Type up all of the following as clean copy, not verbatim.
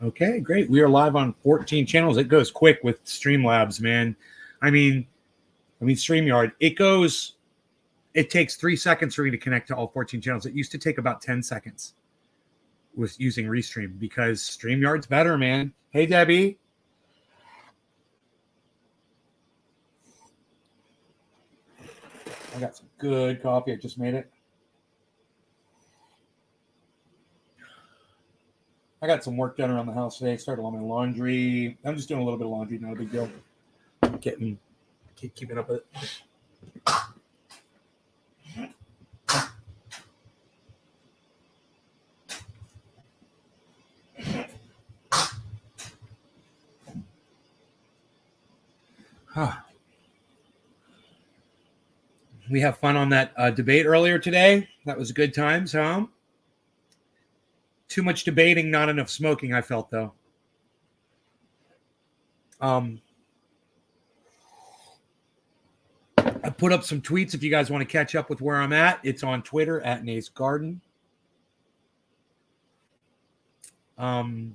Okay, great. We are live on 14 channels. It goes quick with Streamlabs, man. I mean StreamYard. It takes 3 seconds for me to connect to all 14 channels. It used to take about 10 seconds with using Restream because StreamYard's better, man. Hey, Debbie. I got some good coffee. I just made it. I got some work done around the house today. Started on my laundry. I'm just doing a little bit of laundry, not a big deal. Keeping up with it. We have fun on that debate earlier today. That was a good time, huh? Too much debating, not enough smoking, I felt, though. I put up some tweets if you guys want to catch up with where I'm at. It's on Twitter at Nays Garden. How's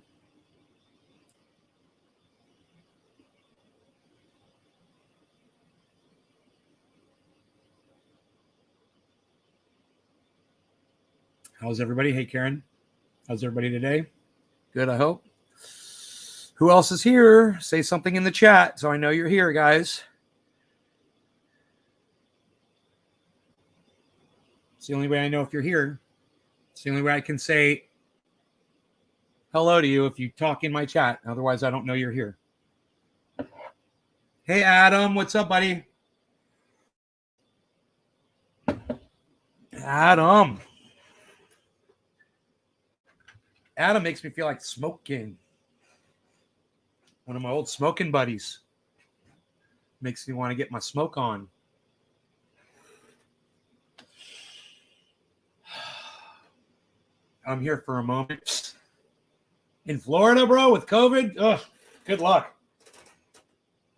everybody? Hey, Karen. How's everybody today? Good, I hope. Who else is here? Say something in the chat so I know you're here, guys. It's the only way I know if you're here. It's the only way I can say hello to you if you talk in my chat. Otherwise, I don't know you're here. Hey, Adam. What's up, buddy? Adam makes me feel like smoking. One of my old smoking buddies. Makes me want to get my smoke on. I'm here for a moment. In Florida, bro, with COVID? Ugh, good luck.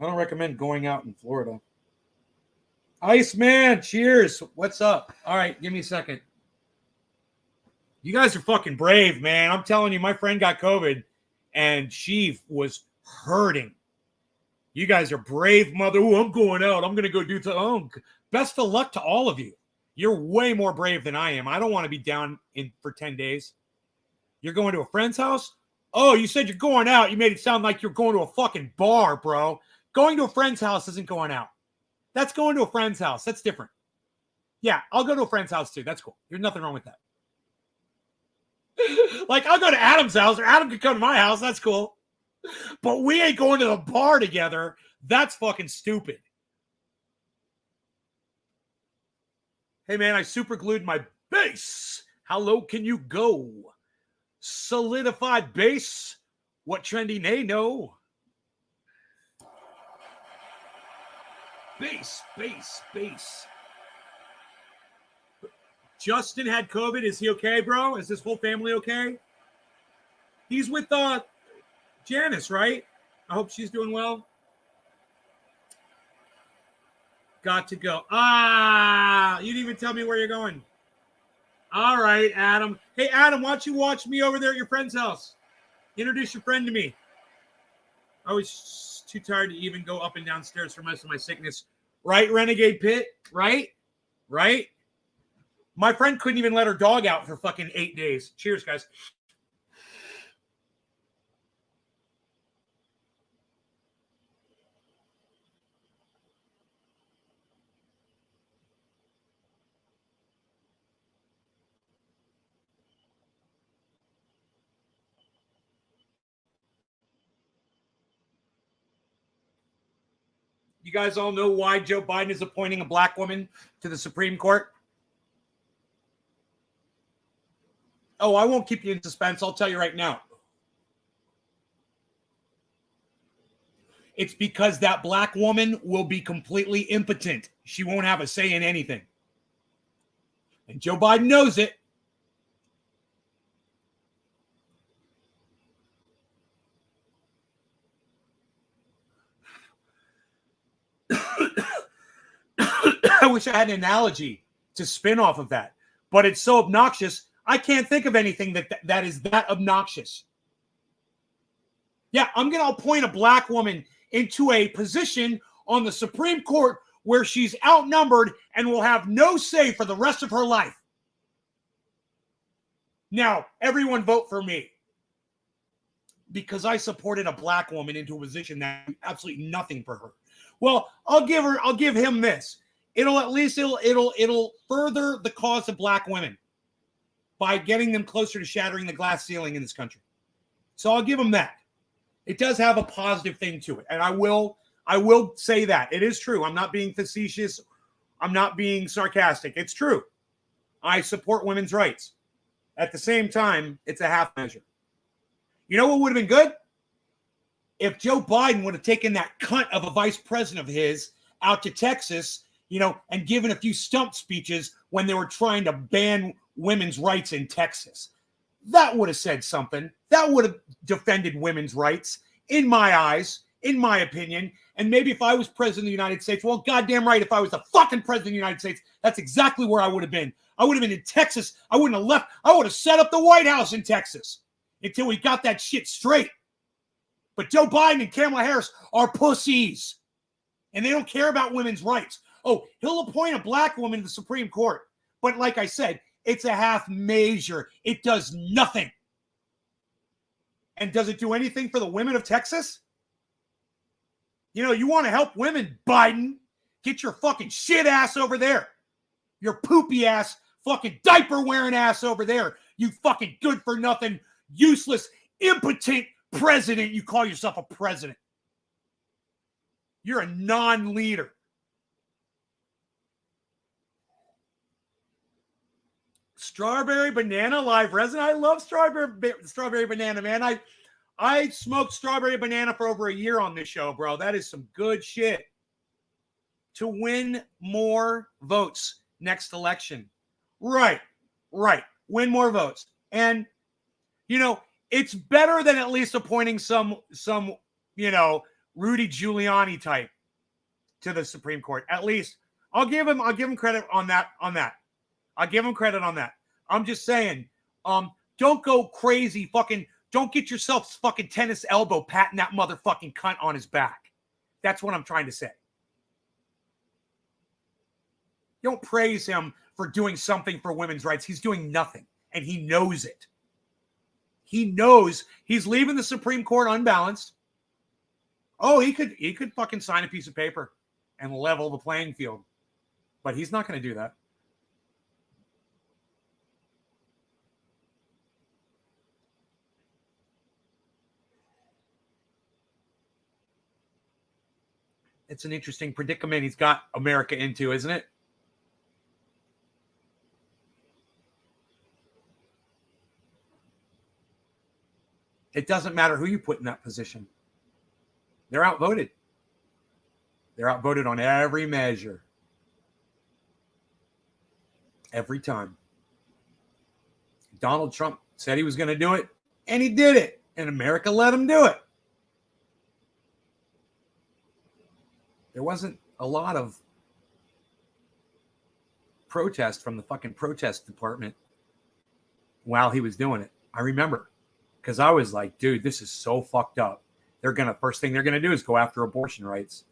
I don't recommend going out in Florida. Iceman, cheers. What's up? All right, give me a second. You guys are fucking brave, man. I'm telling you, my friend got COVID, and she was hurting. You guys are brave, mother. Oh, I'm going out. I'm going to go do something. Oh, best of luck to all of you. You're way more brave than I am. I don't want to be down for 10 days. You're going to a friend's house? Oh, you said you're going out. You made it sound like you're going to a fucking bar, bro. Going to a friend's house isn't going out. That's going to a friend's house. That's different. Yeah, I'll go to a friend's house too. That's cool. There's nothing wrong with that. Like, I'll go to Adam's house, or Adam could come to my house. That's cool. But we ain't going to the bar together. That's fucking stupid. Hey, man, I super glued my base. How low can you go? Solidified base. What trendy nay know? Base. Justin had COVID. Is he okay, bro? Is his whole family okay? He's with Janice, right? I hope she's doing well. Got to go. You didn't even tell me where you're going. All right, Adam. Hey, Adam, why don't you watch me over there at your friend's house? Introduce your friend to me. I was too tired to even go up and downstairs for most of my sickness. Right, Renegade Pit? Right? My friend couldn't even let her dog out for fucking 8 days. Cheers, guys. You guys all know why Joe Biden is appointing a black woman to the Supreme Court? Oh, I won't keep you in suspense. I'll tell you right now. It's because that black woman will be completely impotent. She won't have a say in anything. And Joe Biden knows it. I wish I had an analogy to spin off of that, but it's so obnoxious. I can't think of anything that is that obnoxious. Yeah, I'm going to appoint a black woman into a position on the Supreme Court where she's outnumbered and will have no say for the rest of her life. Now, everyone vote for me. Because I supported a black woman into a position that absolutely nothing for her. Well, I'll give him this. It'll further the cause of black women by getting them closer to shattering the glass ceiling in this country. So I'll give him that. It does have a positive thing to it. And I will say that. It is true. I'm not being facetious. I'm not being sarcastic. It's true. I support women's rights. At the same time, it's a half measure. You know what would have been good? If Joe Biden would have taken that cunt of a vice president of his out to Texas, and given a few stump speeches when they were trying to ban women's rights in Texas. That would have said something. That would have defended women's rights, in my eyes, in my opinion. And maybe if I was president of the United States, well, goddamn right, if I was the fucking president of the United States, that's exactly where I would have been. I would have been in Texas. I wouldn't have left. I would have set up the White House in Texas until we got that shit straight. But Joe Biden and Kamala Harris are pussies. And they don't care about women's rights. Oh, he'll appoint a black woman to the Supreme Court. But like I said, it's a half measure. It does nothing. And does it do anything for the women of Texas? You want to help women, Biden? Get your fucking shit ass over there. Your poopy ass, fucking diaper wearing ass over there. You fucking good for nothing, useless, impotent president. You call yourself a president. You're a non-leader. Strawberry banana live resin. I love strawberry banana, man. I smoked strawberry banana for over a year on this show, bro. That is some good shit. To win more votes next election. Right. Win more votes. And, it's better than at least appointing some Rudy Giuliani type to the Supreme Court. At least I'll give him credit on that. I'll give him credit on that. I'm just saying, don't go crazy. Don't get yourself fucking tennis elbow patting that motherfucking cunt on his back. That's what I'm trying to say. Don't praise him for doing something for women's rights. He's doing nothing, and he knows it. He knows he's leaving the Supreme Court unbalanced. Oh, he could fucking sign a piece of paper and level the playing field. But he's not going to do that. It's an interesting predicament he's got America into, isn't it? It doesn't matter who you put in that position. They're outvoted. They're outvoted on every measure. Every time. Donald Trump said he was going to do it, and he did it. And America let him do it. There wasn't a lot of protest from the fucking protest department while he was doing it. I remember. Because I was like, dude, this is so fucked up. First thing they're going to do is go after abortion rights.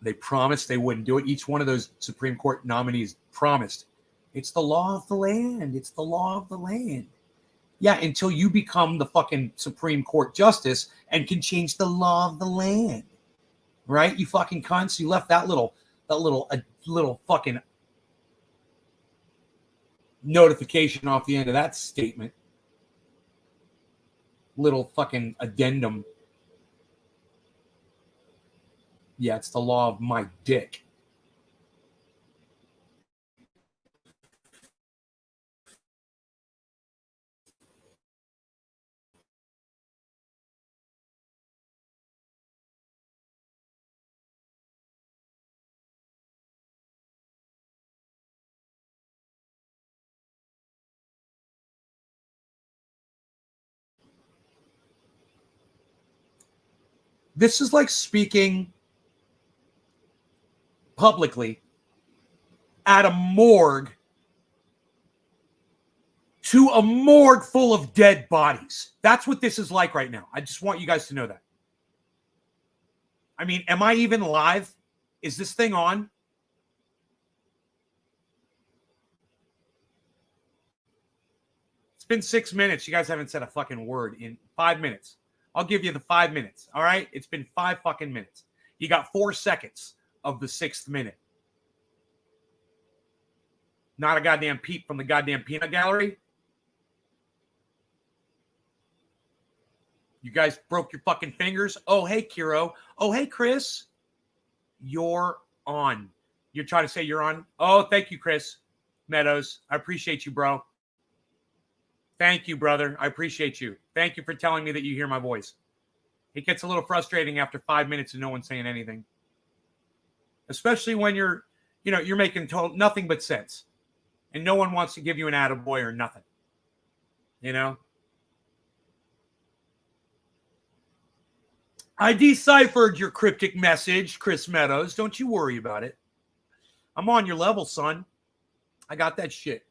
They promised they wouldn't do it. Each one of those Supreme Court nominees promised. It's the law of the land. It's the law of the land. Yeah, until you become the fucking Supreme Court justice and can change the law of the land. Right? You fucking cunts. You left that little fucking notification off the end of that statement. Little fucking addendum. Yeah, it's the law of my dick. This is like speaking publicly at a morgue to a morgue full of dead bodies. That's what this is like right now. I just want you guys to know that. I mean, am I even live? Is this thing on? It's been 6 minutes. You guys haven't said a fucking word in 5 minutes. I'll give you the 5 minutes. All right? It's been 5 fucking minutes. You got 4 seconds of the 6th minute. Not a goddamn peep from the goddamn peanut gallery. You guys broke your fucking fingers. Oh, hey, Kiro. Oh, hey, Chris. You're on. You're trying to say you're on? Oh, thank you, Chris Meadows. I appreciate you, bro. Thank you, brother. I appreciate you. Thank you for telling me that you hear my voice. It gets a little frustrating after 5 minutes and no one's saying anything. Especially when you're making nothing but sense. And no one wants to give you an attaboy or nothing. You know? I deciphered your cryptic message, Chris Meadows. Don't you worry about it. I'm on your level, son. I got that shit.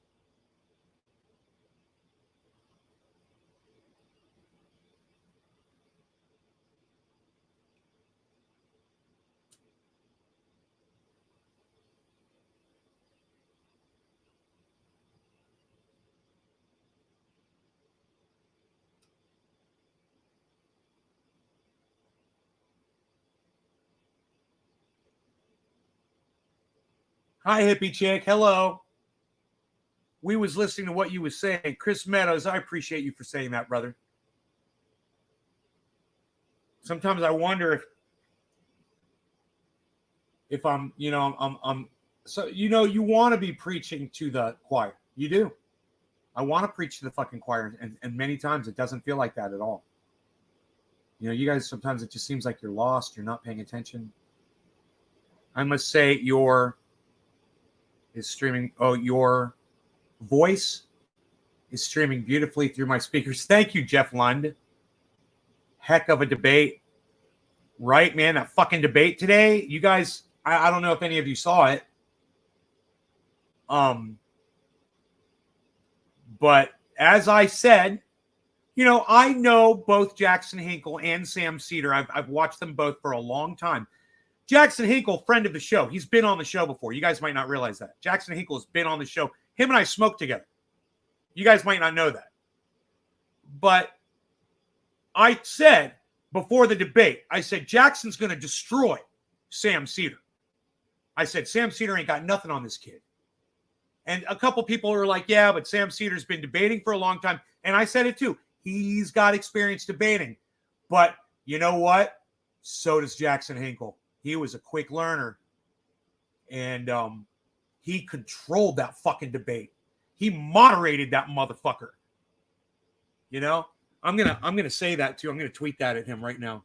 Hi, hippie chick. Hello. We was listening to what you was saying. Chris Meadows, I appreciate you for saying that, brother. Sometimes I wonder if I'm so, you want to be preaching to the choir. You do. I want to preach to the fucking choir. And many times it doesn't feel like that at all. You guys, sometimes it just seems like you're lost. You're not paying attention. I must say your voice is streaming beautifully through my speakers. Thank you, Jeff Lund. Heck of a debate. Right, man? That fucking debate today. You guys, I don't know if any of you saw it. But as I said, I know both Jackson Hinkle and Sam Seder. I've watched them both for a long time. Jackson Hinkle, friend of the show. He's been on the show before. You guys might not realize that. Jackson Hinkle has been on the show. Him and I smoked together. You guys might not know that. But I said before the debate, I said, Jackson's going to destroy Sam Seder. I said, Sam Seder ain't got nothing on this kid. And a couple people were like, yeah, but Sam Seder's been debating for a long time. And I said it too. He's got experience debating. But you know what? So does Jackson Hinkle. He was a quick learner. And he controlled that fucking debate. He moderated that motherfucker. I'm gonna say that too. I'm gonna tweet that at him right now.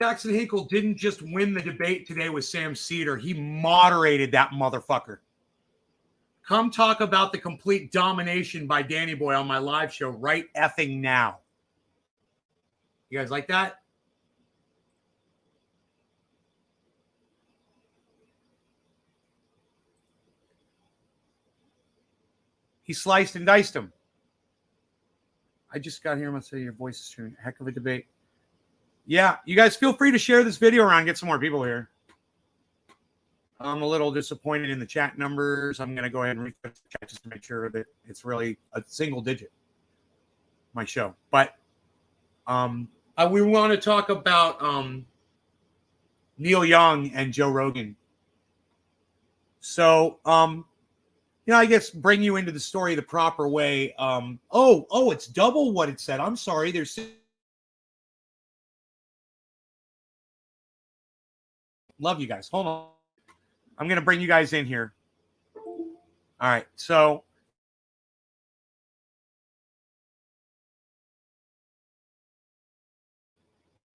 Jackson Hinkle didn't just win the debate today with Sam Seder. He moderated that motherfucker. Come talk about the complete domination by Danny Boy on my live show right effing now. You guys like that? He sliced and diced him. I just got here. I'm gonna say your voice is tuned. Heck of a debate. Yeah, you guys feel free to share this video around. Get some more people here. I'm a little disappointed in the chat numbers. I'm gonna go ahead and refresh the chat just to make sure that it's really a single digit. My show, but we want to talk about Neil Young and Joe Rogan. So, I guess bring you into the story the proper way. It's double what it said. I'm sorry. There's love you guys. Hold on. I'm going to bring you guys in here. All right. So,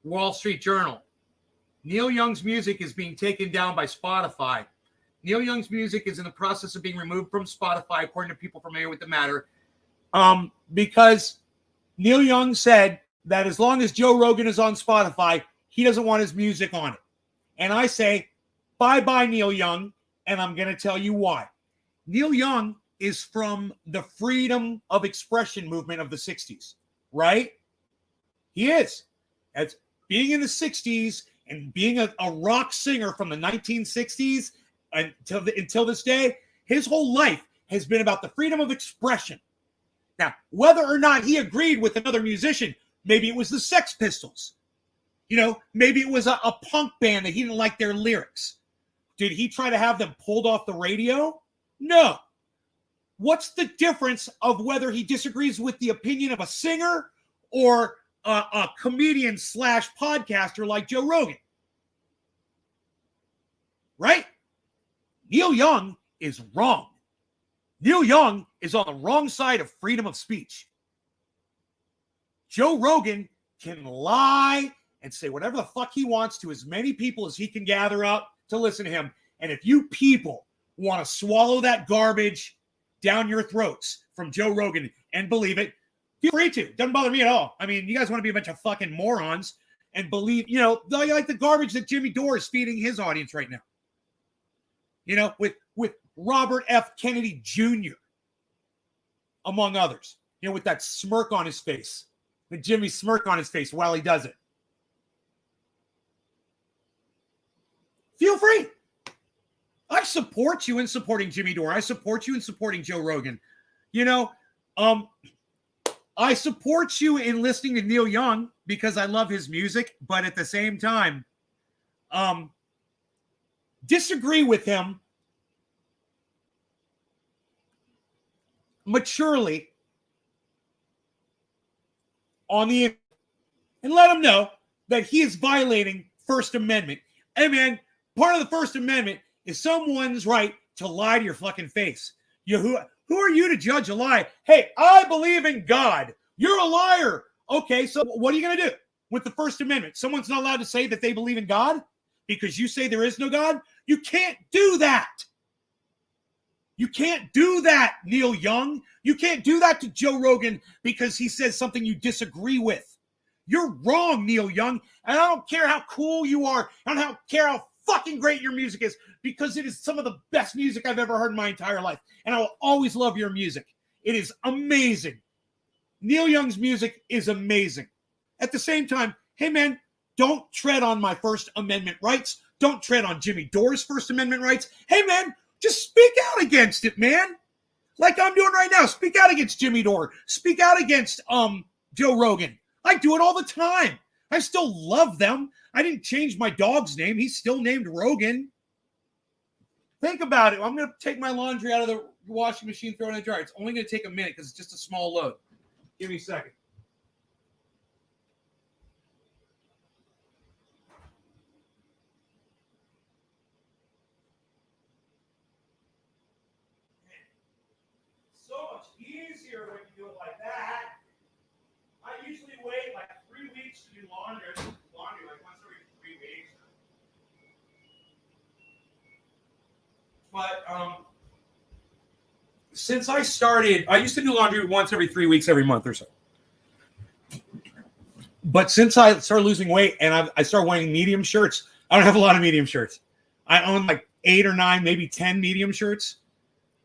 Wall Street Journal. Neil Young's music is being taken down by Spotify. Neil Young's music is in the process of being removed from Spotify, according to people familiar with the matter, because Neil Young said that as long as Joe Rogan is on Spotify, he doesn't want his music on it. And I say, bye-bye, Neil Young, and I'm going to tell you why. Neil Young is from the freedom of expression movement of the 60s, right? He is. As being in the 60s and being a rock singer from the 1960s, until this day, his whole life has been about the freedom of expression. Now, whether or not he agreed with another musician, maybe it was the Sex Pistols. Maybe it was a punk band that he didn't like their lyrics. Did he try to have them pulled off the radio? No. What's the difference of whether he disagrees with the opinion of a singer or a comedian / podcaster like Joe Rogan? Right? Neil Young is wrong. Neil Young is on the wrong side of freedom of speech. Joe Rogan can lie and say whatever the fuck he wants to as many people as he can gather up to listen to him. And if you people want to swallow that garbage down your throats from Joe Rogan and believe it, feel free to. Doesn't bother me at all. I mean, you guys want to be a bunch of fucking morons and believe, like the garbage that Jimmy Dore is feeding his audience right now. With Robert F. Kennedy Jr., among others, with that smirk on his face, the Jimmy smirk on his face while he does it. Feel free. I support you in supporting Jimmy Dore. I support you in supporting Joe Rogan. I support you in listening to Neil Young because I love his music, but at the same time, disagree with him maturely on the internet and let him know that he is violating First Amendment. Hey, man, part of the First Amendment is someone's right to lie to your fucking face. Who are you to judge a lie? Hey, I believe in God. You're a liar. Okay, so what are you going to do with the First Amendment? Someone's not allowed to say that they believe in God because you say there is no God? You can't do that. You can't do that, Neil Young. You can't do that to Joe Rogan because he says something you disagree with. You're wrong, Neil Young. And I don't care how cool you are. I don't care how fucking great your music is because it is some of the best music I've ever heard in my entire life. And I will always love your music. It is amazing. Neil Young's music is amazing. At the same time, hey, man, don't tread on my First Amendment rights. Don't tread on Jimmy Dore's First Amendment rights. Hey, man, just speak out against it, man. Like I'm doing right now. Speak out against Jimmy Dore. Speak out against Joe Rogan. I do it all the time. I still love them. I didn't change my dog's name. He's still named Rogan. Think about it. I'm going to take my laundry out of the washing machine, throw it in the dryer. It's only going to take a minute because it's just a small load. Give me a second. So much easier when you do it like that. I usually wait like 3 weeks to do laundry like once every 3 weeks. But since I started, I used to do laundry once every 3 weeks, every month or so. But since I started losing weight and I started wearing medium shirts, I don't have a lot of medium shirts. I own like 8 or 9, maybe 10 medium shirts,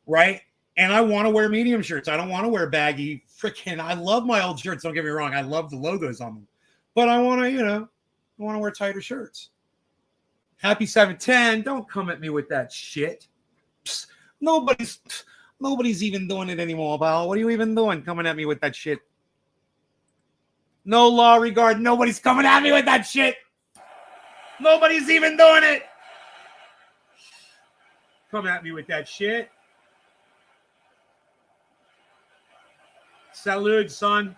right? And I want to wear medium shirts. I don't want to wear baggy freaking, I love my old shirts. Don't get me wrong. I love the logos on them. But I want to, I want to wear tighter shirts. Happy 710. Don't come at me with that shit. Psst, nobody's even doing it anymore, pal. What are you even doing coming at me with that shit? No law regard. Nobody's coming at me with that shit. Nobody's even doing it. Come at me with that shit. Salud, son.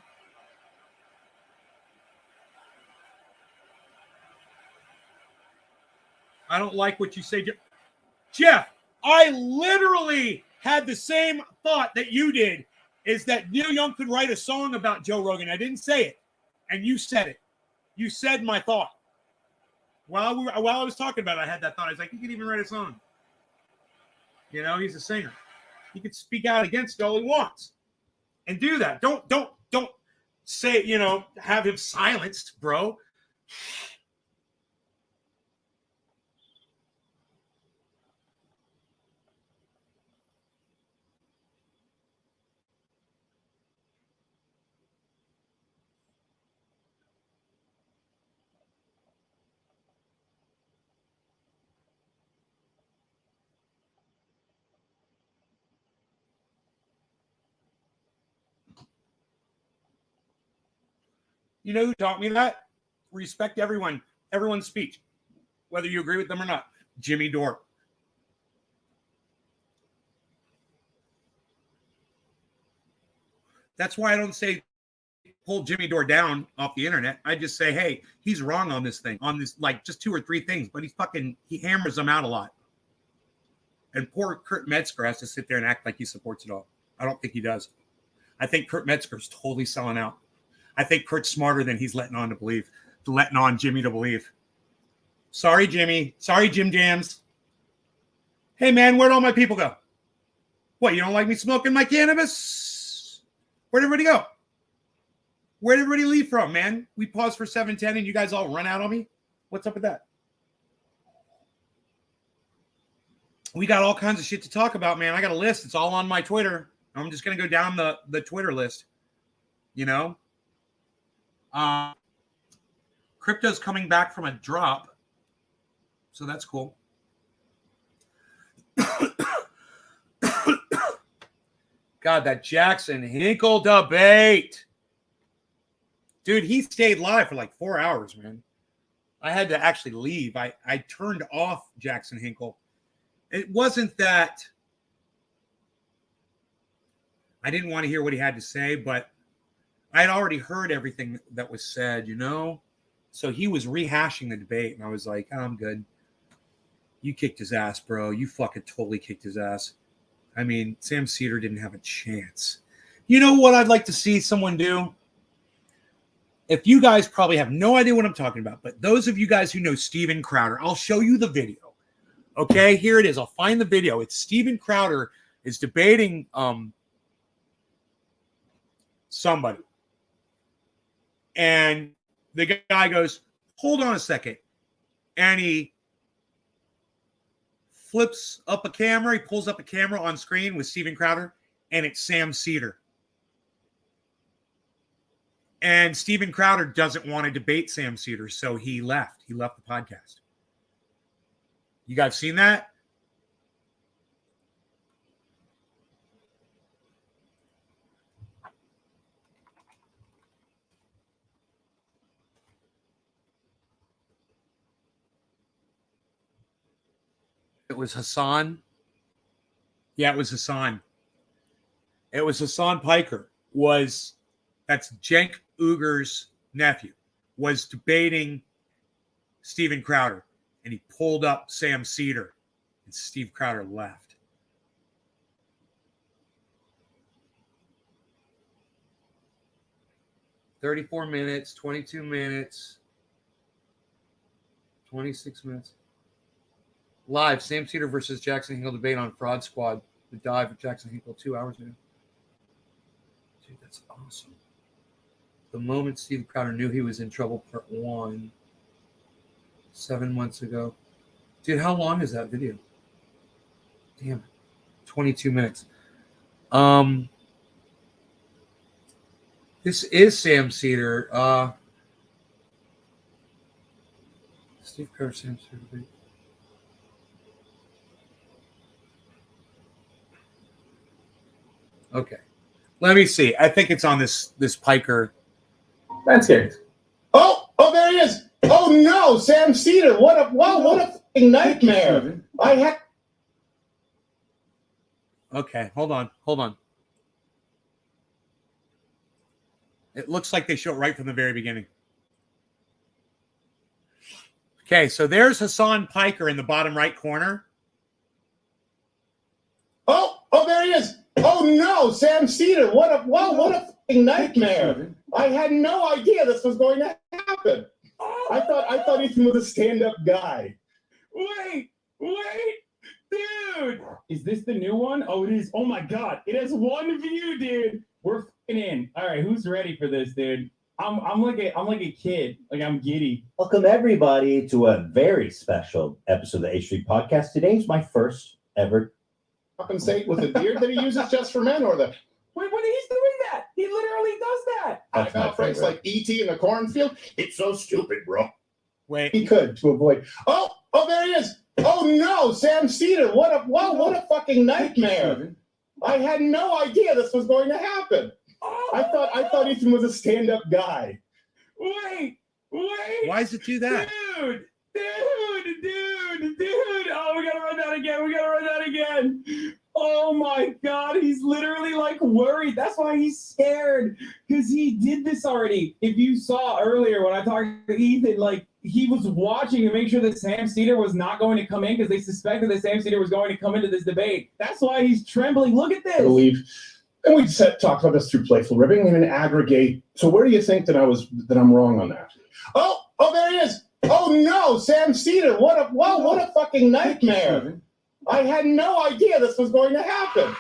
I don't like what you say. Jeff, I literally had the same thought that you did, is that Neil Young could write a song about Joe Rogan. I didn't say it, and you said it. You said my thought. While I was talking about it, I had that thought. I was like, he could even write a song. He's a singer. He could speak out against all he wants and do that. Don't say, have him silenced, bro. You know who taught me that? Respect everyone's speech, whether you agree with them or not. Jimmy Dore. That's why I don't say pull Jimmy Dore down off the internet. I just say, hey, he's wrong on this thing, like just 2 or 3 things, but he hammers them out a lot. And poor Kurt Metzger has to sit there and act like he supports it all. I don't think he does. I think Kurt Metzger's totally selling out. I think Kurt's smarter than he's letting on Jimmy to believe. Sorry, Jimmy. Sorry, Jim Jams. Hey, man, where'd all my people go? What, you don't like me smoking my cannabis? Where'd everybody go? Where'd everybody leave from, man? We paused for 7:10 and you guys all run out on me? What's up with that? We got all kinds of shit to talk about, man. I got a list. It's all on my Twitter. I'm just going to go down the Twitter list. Crypto's coming back from a drop. So that's cool. God, that Jackson Hinkle debate. Dude, he stayed live for like 4 hours, man. I had to actually leave. I turned off Jackson Hinkle. It wasn't that I didn't want to hear what he had to say, but I had already heard everything that was said, So he was rehashing the debate, and I was like, I'm good. You kicked his ass, bro. You fucking totally kicked his ass. I mean, Sam Cedar didn't have a chance. You know what I'd like to see someone do? If you guys probably have no idea what I'm talking about, but those of you guys who know Steven Crowder, I'll show you the video. Okay, here it is. I'll find the video. It's Steven Crowder is debating somebody. And the guy goes, hold on a second. And he flips up a camera. He pulls up a camera on screen with Steven Crowder, and it's Sam Cedar. And Steven Crowder doesn't want to debate Sam Cedar, so he left. He left the podcast. You guys seen that? It was Hassan. Yeah, it was Hassan. It was Hassan Piker. That's Cenk Uygur's nephew, was debating Steven Crowder, and he pulled up Sam Cedar, and Steve Crowder left. $34 minutes, 22 minutes, 26 minutes. Live, Sam Cedar versus Jackson Hinkle debate on Fraud Squad. The dive of Jackson Hinkle 2 hours ago. Dude, that's awesome. The moment Steve Crowder knew he was in trouble, part 1, 7 months ago. Dude, how long is that video? Damn it. 22 minutes. This is Sam Cedar. Steve Kerr, Sam Cedar. Okay. Let me see. I think it's on this Piker. That's scary. Oh, there he is. Oh no, Sam Cedar. What a fucking nightmare. I had. Okay, hold on. It looks like they show it right from the very beginning. Okay, so there's Hassan Piker in the bottom right corner. Oh, there he is. Oh no, Sam Cedar. What a fucking nightmare. I had no idea this was going to happen. I thought Ethan was a stand-up guy. Wait, dude. Is this the new one? Oh, it is. Oh my God. It has one view, dude. We're f***ing in. All right, who's ready for this, dude? I'm like a kid. Like, I'm giddy. Welcome everybody to a very special episode of the H Street Podcast. Today's my first ever. Compensate with a beard that he uses just for men, or the Wait, when he's doing that, he literally does that. That's my phrase favorite. like E.T. in the cornfield. It's so stupid, bro. Wait. He could to avoid. Oh, there he is. Oh no, Sam Cedar. What a fucking nightmare. I had no idea this was going to happen. I thought Ethan was a stand-up guy. Wait. Why does it do that? Dude. Oh, we gotta run that again. Oh my God, he's literally like worried. That's why he's scared, because he did this already. If you saw earlier when I talked to Ethan, like, he was watching to make sure that Sam Cedar was not going to come in because they suspected that Sam Cedar was going to come into this debate. That's why he's trembling. Look at this. I believe. And we talked about this through playful ribbing and an aggregate. So where do you think that I'm wrong on that? Oh, there he is. Oh no, Sam Cedar. What a fucking nightmare. I had no idea this was going to happen.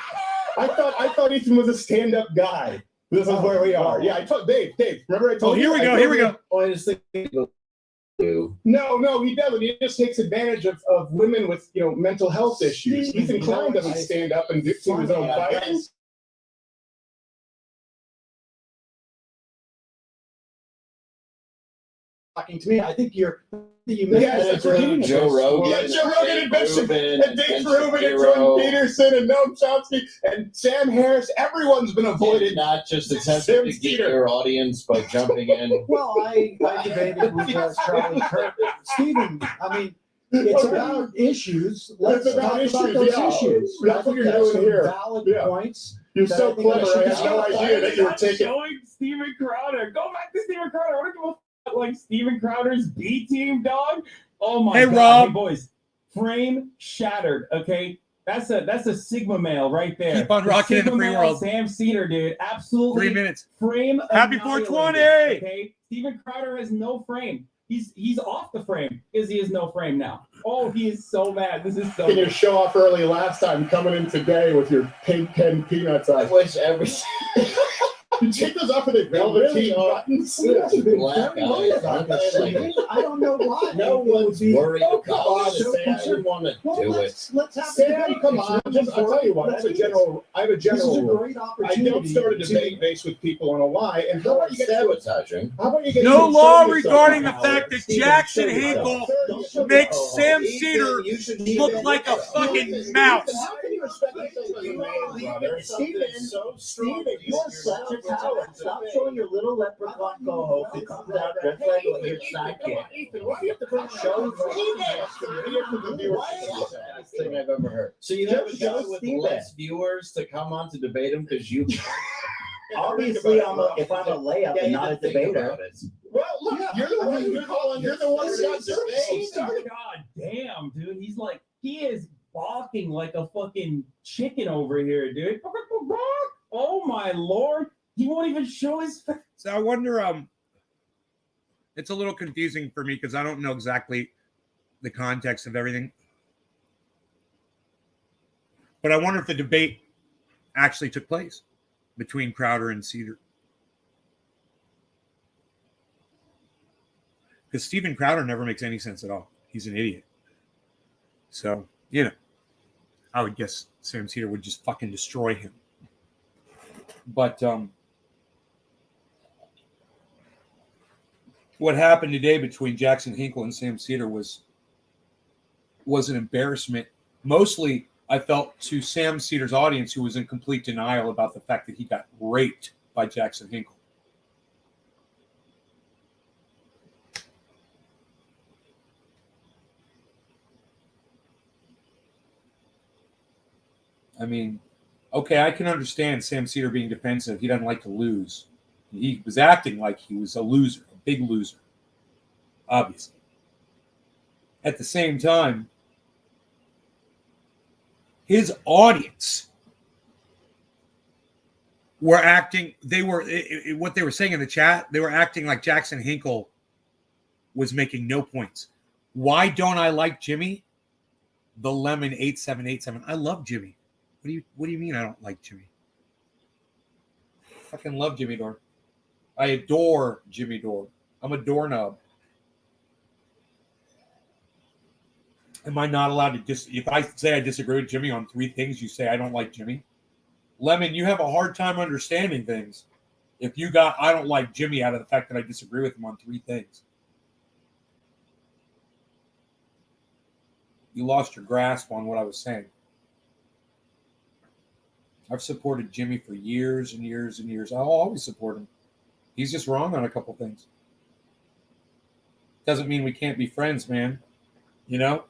I thought Ethan was a stand-up guy. This is where we are. Yeah, I told Dave. Remember I told you? Here we go. Oh, I just think No, he doesn't. He just takes advantage of women with mental health issues. Ethan Klein doesn't stand up and do his own fighting. Talking to me, I think you Yes, Joe Rogan. Yeah, Joe Rogan and Dave Rubin and Jordan Peterson and Noam Chomsky and Sam Harris. Everyone's been avoided. Not just attempting to get your audience by jumping in. Well, I debated with Charlie Kirk. Stephen, I mean, it's about issues. Let's talk about those issues. That's what you're doing here. Valid points. You're so clever. I had no idea that you were taking. Showing Steven Crowder. Go back to Steven Crowder. I want to give a like Steven Crowder's B team, dog. Oh my God. Rob. Hey, boys. Frame shattered. Okay. That's a Sigma male right there. Keep on rocking in the free world. Sam Cedar, dude. Absolutely. 3 minutes. Frame. Happy annihilated, 420. Okay. Steven Crowder has no frame. He's off the frame because he has no frame now. Oh, he is so mad. This is so. Can you show off early last time, coming in today with your pink pen peanuts on? I wish every You take those off with the velveteen buttons. black eyes. I don't know why. No one's worried Oh, about come on, it. Sam. I didn't want to Well, do it. let's have a Sam, debate. come on. I'll tell you what. I have a general This is a rule. great I opportunity. don't start a debate based with people on a lie. And how about you get to it? Sabotaging. How about you get No to law show yourself regarding the now? fact that Steven, Jackson show yourself. Hinkle makes Sam Cedar look like a fucking mouse. How can you expect me to say you man, brother? Steven, you're such a coward. Stop showing your little leprechaun co-host who comes out dressed like your sidekick. Ethan, why do you have to bring shows Best thing I've ever heard. So you have a guy with less viewers to come on to debate him because you. Obviously, if I'm a layup and not a debater. Well, look, you're the one who's calling. You're the one who got debate. God damn, dude. He is balking like a fucking chicken over here, dude. Oh my Lord. He won't even show his face. So I wonder, it's a little confusing for me because I don't know exactly the context of everything. But I wonder if the debate actually took place between Crowder and Cedar. Because Steven Crowder never makes any sense at all. He's an idiot. So, I would guess Sam Cedar would just fucking destroy him. But what happened today between Jackson Hinkle and Sam Cedar was an embarrassment. Mostly, I felt, to Sam Cedar's audience, who was in complete denial about the fact that he got raped by Jackson Hinkle. I mean, okay, I can understand Sam Cedar being defensive. He doesn't like to lose. He was acting like he was a loser, a big loser, obviously. At the same time, his audience were acting, what they were saying in the chat, they were acting like Jackson Hinkle was making no points. Why don't I like Jimmy? The Lemon 8787. I love Jimmy. What do you mean I don't like Jimmy? I fucking love Jimmy Dore. I adore Jimmy Dore. I'm a doorknob. Am I not allowed to if I say I disagree with Jimmy on 3 things, you say I don't like Jimmy? Lemon, you have a hard time understanding things if you got I don't like Jimmy out of the fact that I disagree with him on 3 things. You lost your grasp on what I was saying. I've supported Jimmy for years and years and years. I'll always support him. He's just wrong on a couple things. Doesn't mean we can't be friends, man. You know?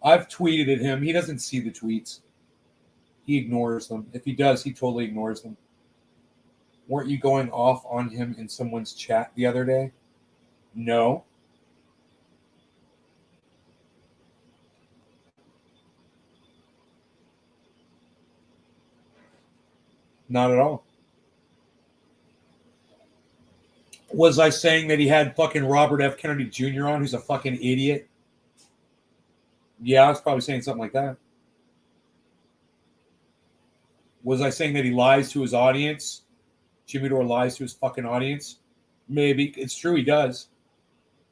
I've tweeted at him. He doesn't see the tweets. He ignores them. If he does, he totally ignores them. Weren't you going off on him in someone's chat the other day? No. Not at all. Was I saying that he had fucking Robert F. Kennedy Jr. on, who's a fucking idiot? Yeah, I was probably saying something like that. Was I saying that he lies to his audience? Jimmy Dore lies to his fucking audience? Maybe. It's true, he does.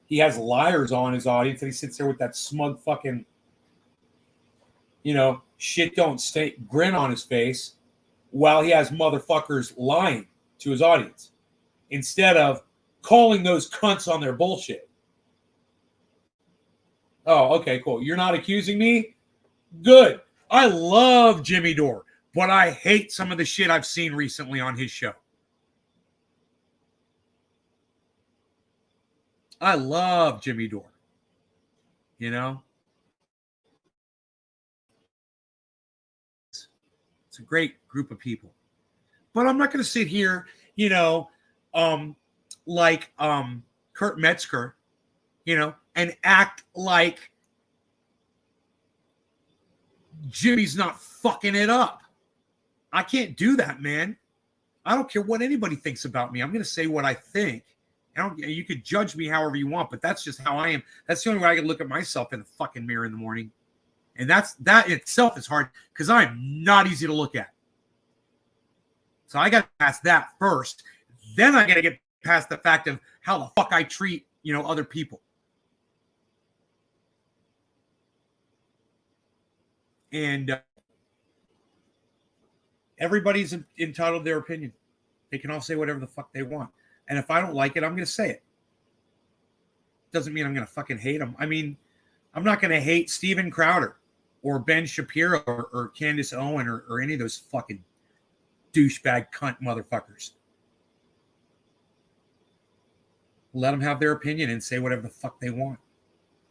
He has liars on his audience, and he sits there with that smug fucking, shit don't stay grin on his face while he has motherfuckers lying to his audience instead of calling those cunts on their bullshit. Oh, okay, cool. You're not accusing me? Good. I love Jimmy Dore, but I hate some of the shit I've seen recently on his show. I love Jimmy Dore. You know? It's a great group of people. But I'm not going to sit here, like Kurt Metzger, and act like Jimmy's not fucking it up. I can't do that, man. I don't care what anybody thinks about me. I'm going to say what I think. You could judge me however you want, but that's just how I am. That's the only way I can look at myself in the fucking mirror in the morning. And that itself is hard because I'm not easy to look at. So I got to pass that first. Then I got to get past the fact of how the fuck I treat, other people. And everybody's entitled to their opinion. They can all say whatever the fuck they want. And if I don't like it, I'm going to say it. Doesn't mean I'm going to fucking hate them. I mean, I'm not going to hate Steven Crowder or Ben Shapiro or Candace Owen or any of those fucking douchebag cunt motherfuckers. Let them have their opinion and say whatever the fuck they want.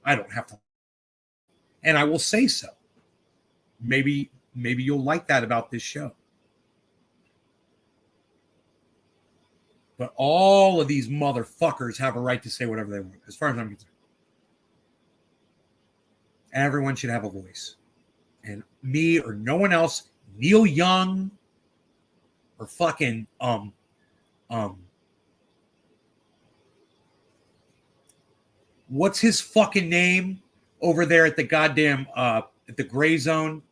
I don't have to. And I will say so. Maybe you'll like that about this show. But all of these motherfuckers have a right to say whatever they want, as far as I'm concerned. Everyone should have a voice. And me or no one else, Neil Young or fucking what's his fucking name over there at the goddamn at the Gray Zone?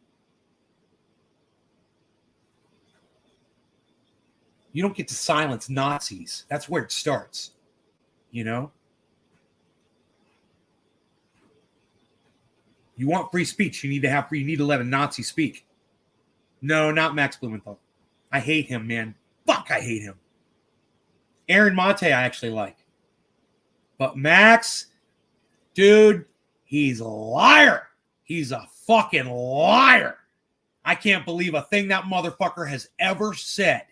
You don't get to silence Nazis. That's where it starts. You want free speech. You need to let a Nazi speak. No, not Max Blumenthal. I hate him, man. Fuck, I hate him. Aaron Mate, I actually like. But Max, dude, he's a liar. He's a fucking liar. I can't believe a thing that motherfucker has ever said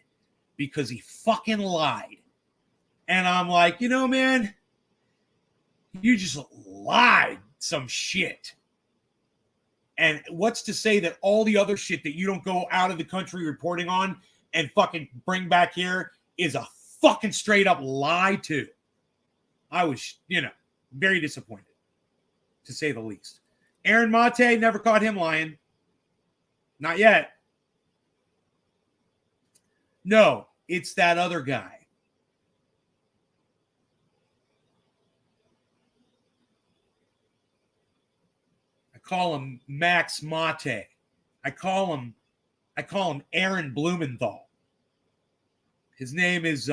because he fucking lied. And I'm like, you know, man, you just lied some shit. And what's to say that all the other shit that you don't go out of the country reporting on and fucking bring back here is a fucking straight up lie too. I was, very disappointed, to say the least. Aaron Mate, never caught him lying. Not yet. No, it's that other guy. I call him Max Mate. I call him Aaron Blumenthal. His name is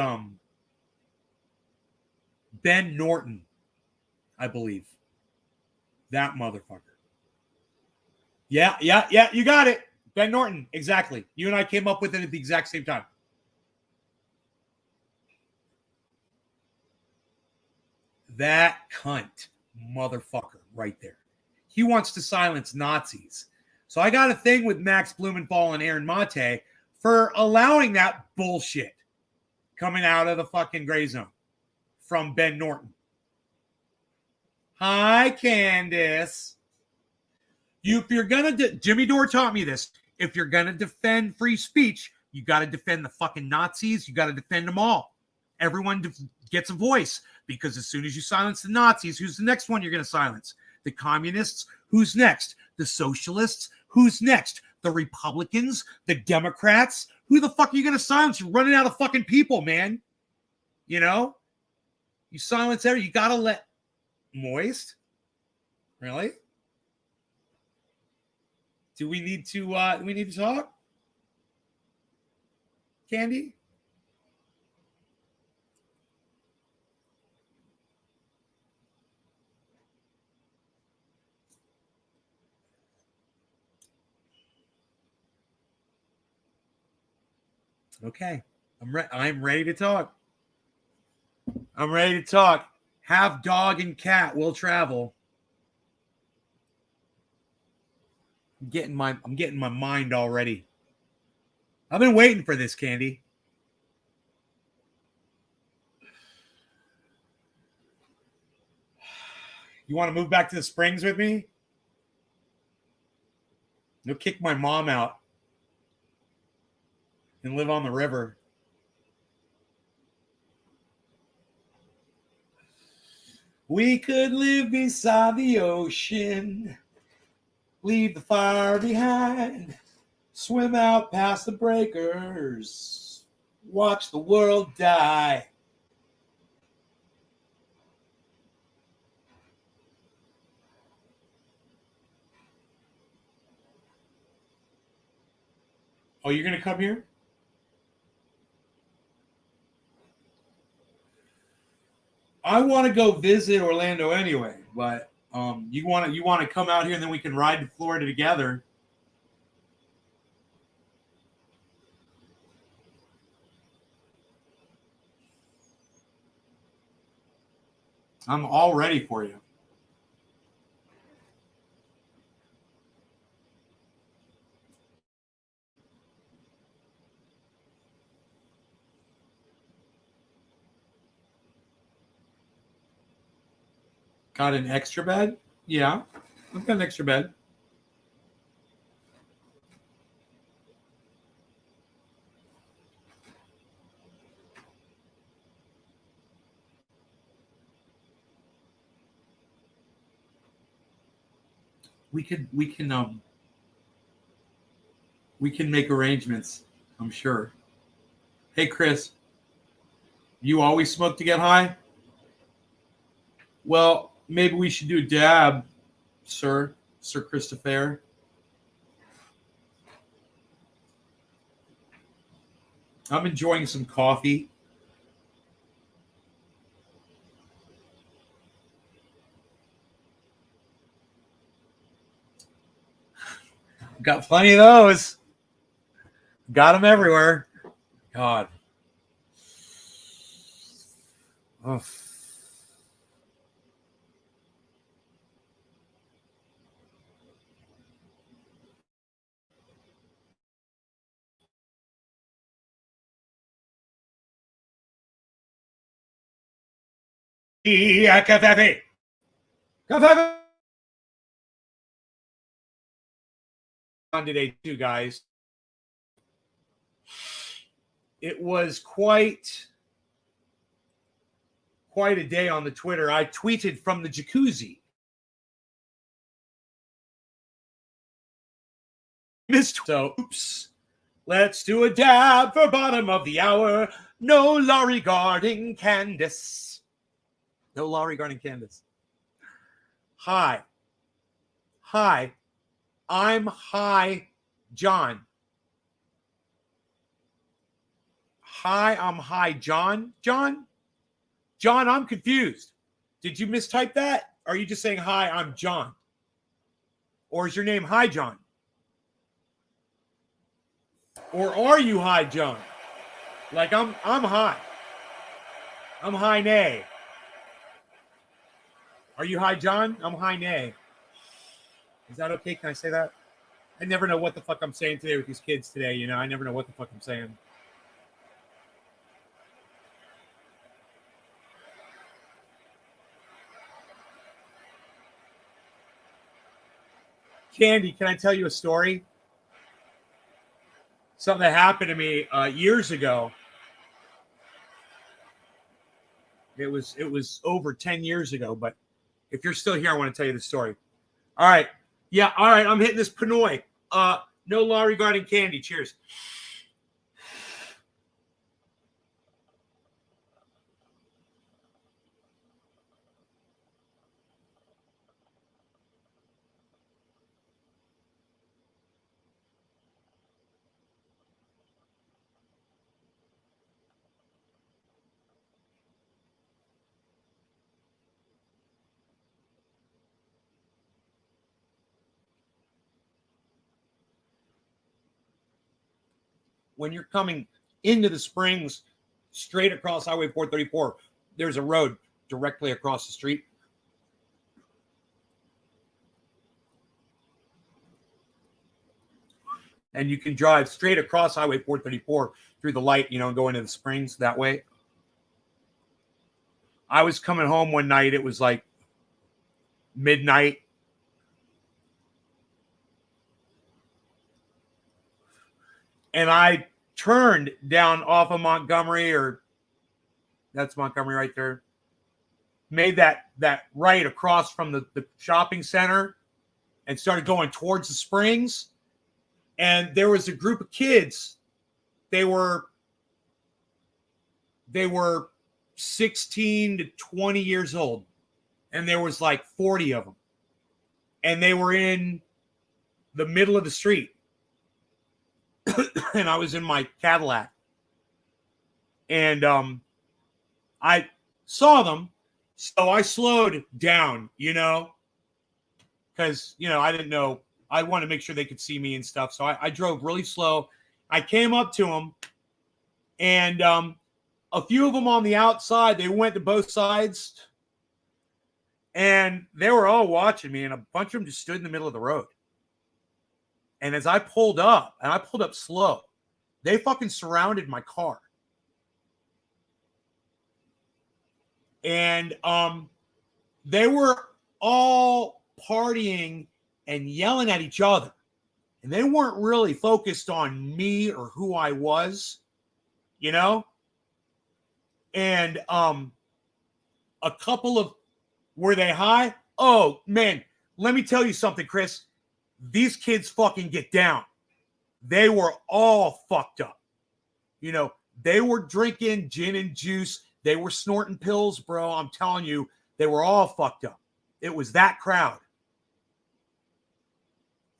Ben Norton, I believe. That motherfucker. Yeah, you got it. Ben Norton, exactly. You and I came up with it at the exact same time. That cunt motherfucker right there. He wants to silence Nazis. So I got a thing with Max Blumenthal and Aaron Mate for allowing that bullshit coming out of the fucking gray zone from Ben Norton. Hi, Candace. If you're going to, Jimmy Dore taught me this. If you're going to defend free speech, you got to defend the fucking Nazis. You got to defend them all. Everyone gets a voice because as soon as you silence the Nazis, who's the next one you're going to silence? The communists? Who's next? The socialists? Who's next? The Republicans? The Democrats? Who the fuck are you going to silence? You're running out of fucking people, man. You silence everyone. You got to let Moist. Really? Do we need to talk? Candy? Okay. I'm ready to talk. I'm ready to talk. Have dog and cat will travel. I'm getting my mind already. I've been waiting for this, Candy. You want to move back to the Springs with me? You'll kick my mom out and live on the river. We could live beside the ocean, leave the fire behind, swim out past the breakers, watch the world die. Oh, you're going to come here? I want to go visit Orlando anyway, but you want to come out here and then we can ride to Florida together. I'm all ready for you. Got an extra bed? Yeah, I've got an extra bed. We can make arrangements, I'm sure. Hey, Chris, you always smoke to get high? Well, maybe we should do a dab, Sir Christopher. I'm enjoying some coffee. Got plenty of those. Got them everywhere. God. Oh. Cafe. Cafe. On today too, guys. It was quite a day on the Twitter. I tweeted from the jacuzzi. So, oops. Let's do a dab for bottom of the hour. No law regarding Candace. No law regarding Candace. Hi. I'm Hi John. Hi, I'm Hi John. John, I'm confused. Did you mistype that? Or are you just saying hi, I'm John? Or is your name Hi John? Or are you Hi John? Like I'm Hi. I'm Hi Nay. Are you Hi John? I'm Hi Nay. Is that okay? Can I say that? I never know what the fuck I'm saying today with these kids today, you know. I never know what the fuck I'm saying. Candy, can I tell you a story? Something that happened to me years ago. It was over 10 years ago, but if you're still here, I want to tell you the story. All right. Yeah, all right. I'm hitting this Pinoy. No law regarding candy. Cheers. When you're coming into the Springs, straight across Highway 434, there's a road directly across the street. And you can drive straight across Highway 434 through the light, you know, and go into the Springs that way. I was coming home one night. It was like midnight. And I turned down off of Montgomery, or that's Montgomery right there. Made that right across from the shopping center and started going towards the Springs. And there was a group of kids. They were 16 to 20 years old. And there was like 40 of them. And they were in the middle of the street. And I was in my Cadillac. And I saw them. So I slowed down, you know, because, you know, I didn't know. I wanted to make sure they could see me and stuff. So I drove really slow. I came up to them, and a few of them on the outside, they went to both sides, and they were all watching me, and a bunch of them just stood in the middle of the road. And as I pulled up, and I pulled up slow, they fucking surrounded my car. And they were all partying and yelling at each other. And they weren't really focused on me or who I was, you know? And a couple of, were they high? Oh, man, let me tell you something, Chris. These kids fucking get down. They were all fucked up. You know, they were drinking gin and juice. They were snorting pills, bro. I'm telling you, they were all fucked up. It was that crowd.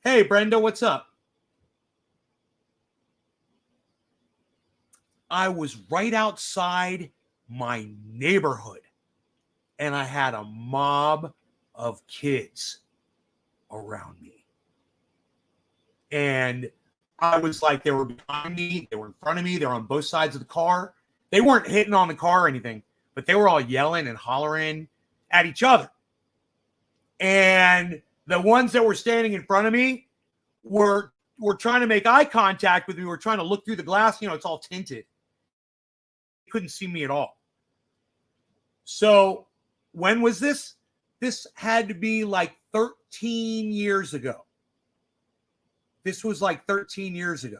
Hey, Brenda, what's up? I was right outside my neighborhood, and I had a mob of kids around me. And I was like, they were behind me, they were in front of me, they were on both sides of the car. They weren't hitting on the car or anything, but they were all yelling and hollering at each other. And the ones that were standing in front of me were trying to make eye contact with me. Were trying to look through the glass. You know, it's all tinted. They couldn't see me at all. So when was this? This had to be like 13 years ago. This was like 13 years ago.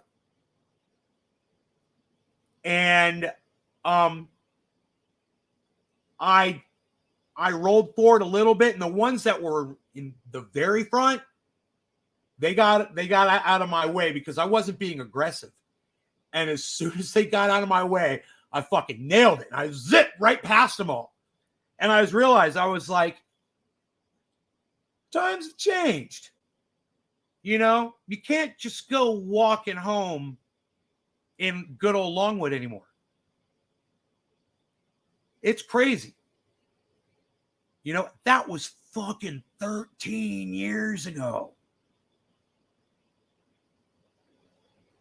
And I rolled forward a little bit, and the ones that were in the very front, they got out of my way because I wasn't being aggressive. And as soon as they got out of my way, I fucking nailed it. I zipped right past them all. And I realized, I was like, times have changed. You know, you can't just go walking home in good old Longwood anymore. It's crazy. You know, that was fucking 13 years ago.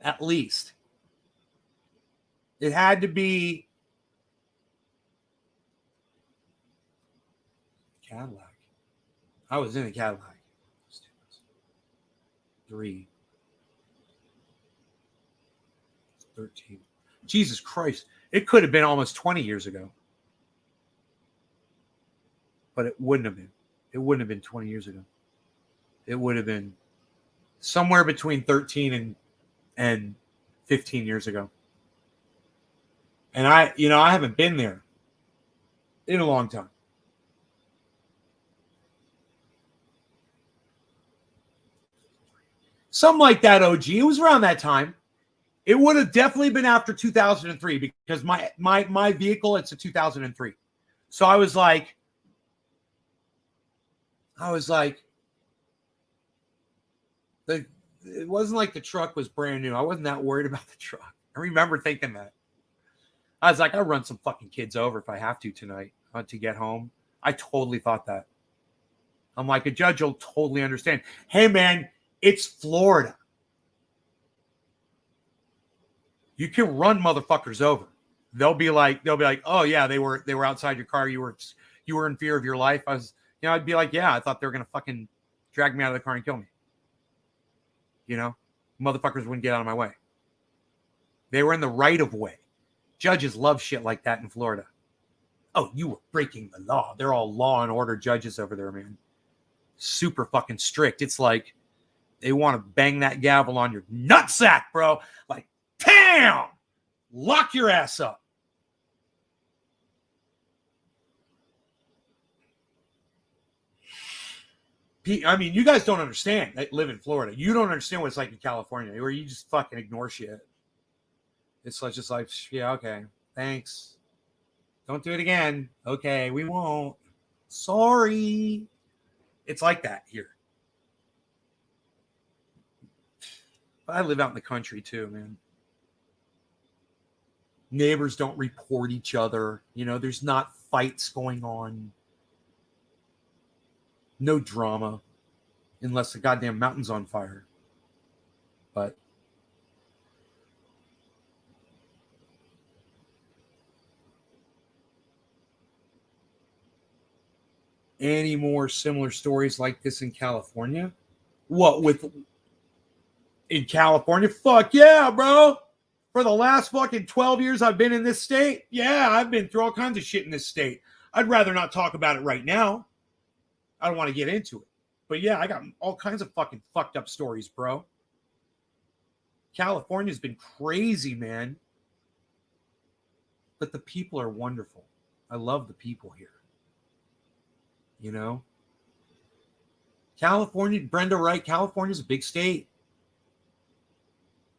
At least. It had to be Cadillac. I was in a Cadillac. 13. Jesus Christ. It could have been almost 20 years ago. But it wouldn't have been. It wouldn't have been 20 years ago. It would have been somewhere between 13 and 15 years ago. And I haven't been there in a long time. Something like that, OG. It was around that time. It would have definitely been after 2003 because my vehicle, it's a 2003. So I was like, it wasn't like the truck was brand new. I wasn't that worried about the truck. I remember thinking that. I was like, I'll run some fucking kids over if I have to tonight to get home. I totally thought that. I'm like, a judge will totally understand. Hey, man, it's Florida. You can run motherfuckers over. They'll be like, oh yeah, they were outside your car. You were in fear of your life. I'd be like, yeah, I thought they were gonna fucking drag me out of the car and kill me. You know, motherfuckers wouldn't get out of my way. They were in the right of way. Judges love shit like that in Florida. Oh, you were breaking the law. They're all law and order judges over there, man. Super fucking strict. It's like they want to bang that gavel on your nutsack, bro. Like, damn! Lock your ass up. I mean, you guys don't understand. That live in Florida. You don't understand what it's like in California, where you just fucking ignore shit. It's like, just like, yeah, okay, thanks. Don't do it again. Okay, we won't. Sorry. It's like that here. But I live out in the country too, man. Neighbors don't report each other. You know, there's not fights going on. No drama. Unless the goddamn mountain's on fire. But any more similar stories like this in California? What, in California? Fuck yeah, bro. For the last fucking 12 years I've been in this state, yeah, I've been through all kinds of shit in this state. I'd rather not talk about it right now. I don't want to get into it. But yeah, I got all kinds of fucking fucked up stories, bro. California's been crazy, man. But the people are wonderful. I love the people here. You know? California, Brenda Wright, California's a big state.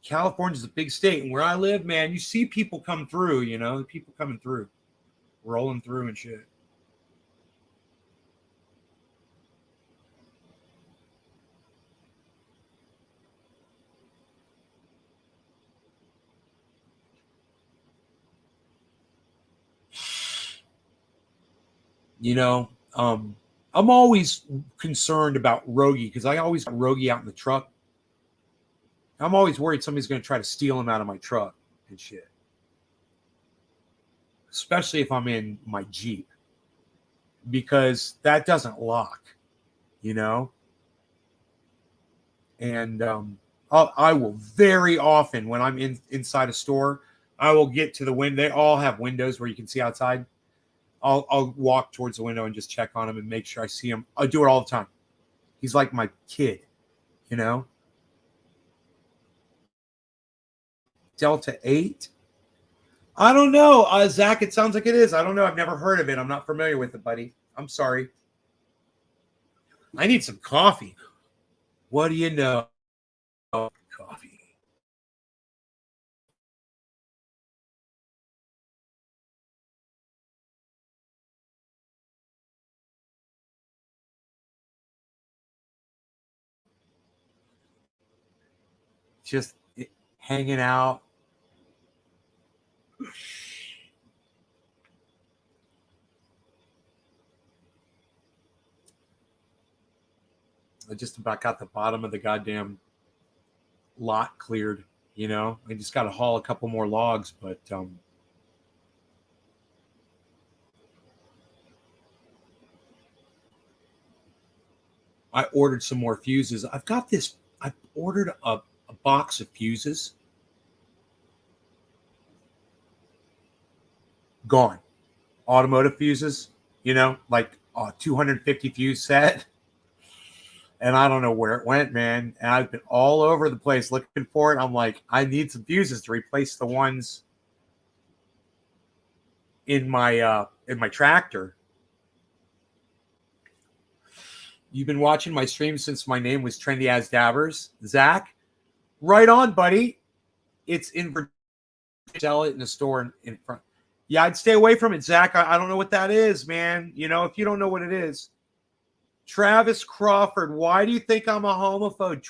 California's a big state. And where I live, man, you see people come through, you know, people coming through, rolling through and shit. You know, I'm always concerned about Rogie because I always got Rogie out in the truck. I'm always worried somebody's going to try to steal them out of my truck and shit. Especially if I'm in my Jeep. Because that doesn't lock, you know? And I will very often, when I'm inside a store, I will get to the window. They all have windows where you can see outside. I'll walk towards the window and just check on him and make sure I see him. I do it all the time. He's like my kid, you know? Delta 8? I don't know. Zach, it sounds like it is. I don't know. I've never heard of it. I'm not familiar with it, buddy. I'm sorry. I need some coffee. What do you know? Coffee. Just hanging out. I just about got the bottom of the goddamn lot cleared, you know. I just got to haul a couple more logs, but I ordered some more fuses. I've got this. I ordered a box of fuses. Gone. Automotive fuses, you know, like a 250 fuse set. And I don't know where it went, man. And I've been all over the place looking for it. I'm like, I need some fuses to replace the ones in my tractor. You've been watching my stream since my name was Trendy as Dabbers, Zach. Right on, buddy. It's in Virginia. Sell it in the store in front. Yeah, I'd stay away from it, Zach. I don't know what that is, man. You know, if you don't know what it is. Travis Crawford, why do you think I'm a homophobe,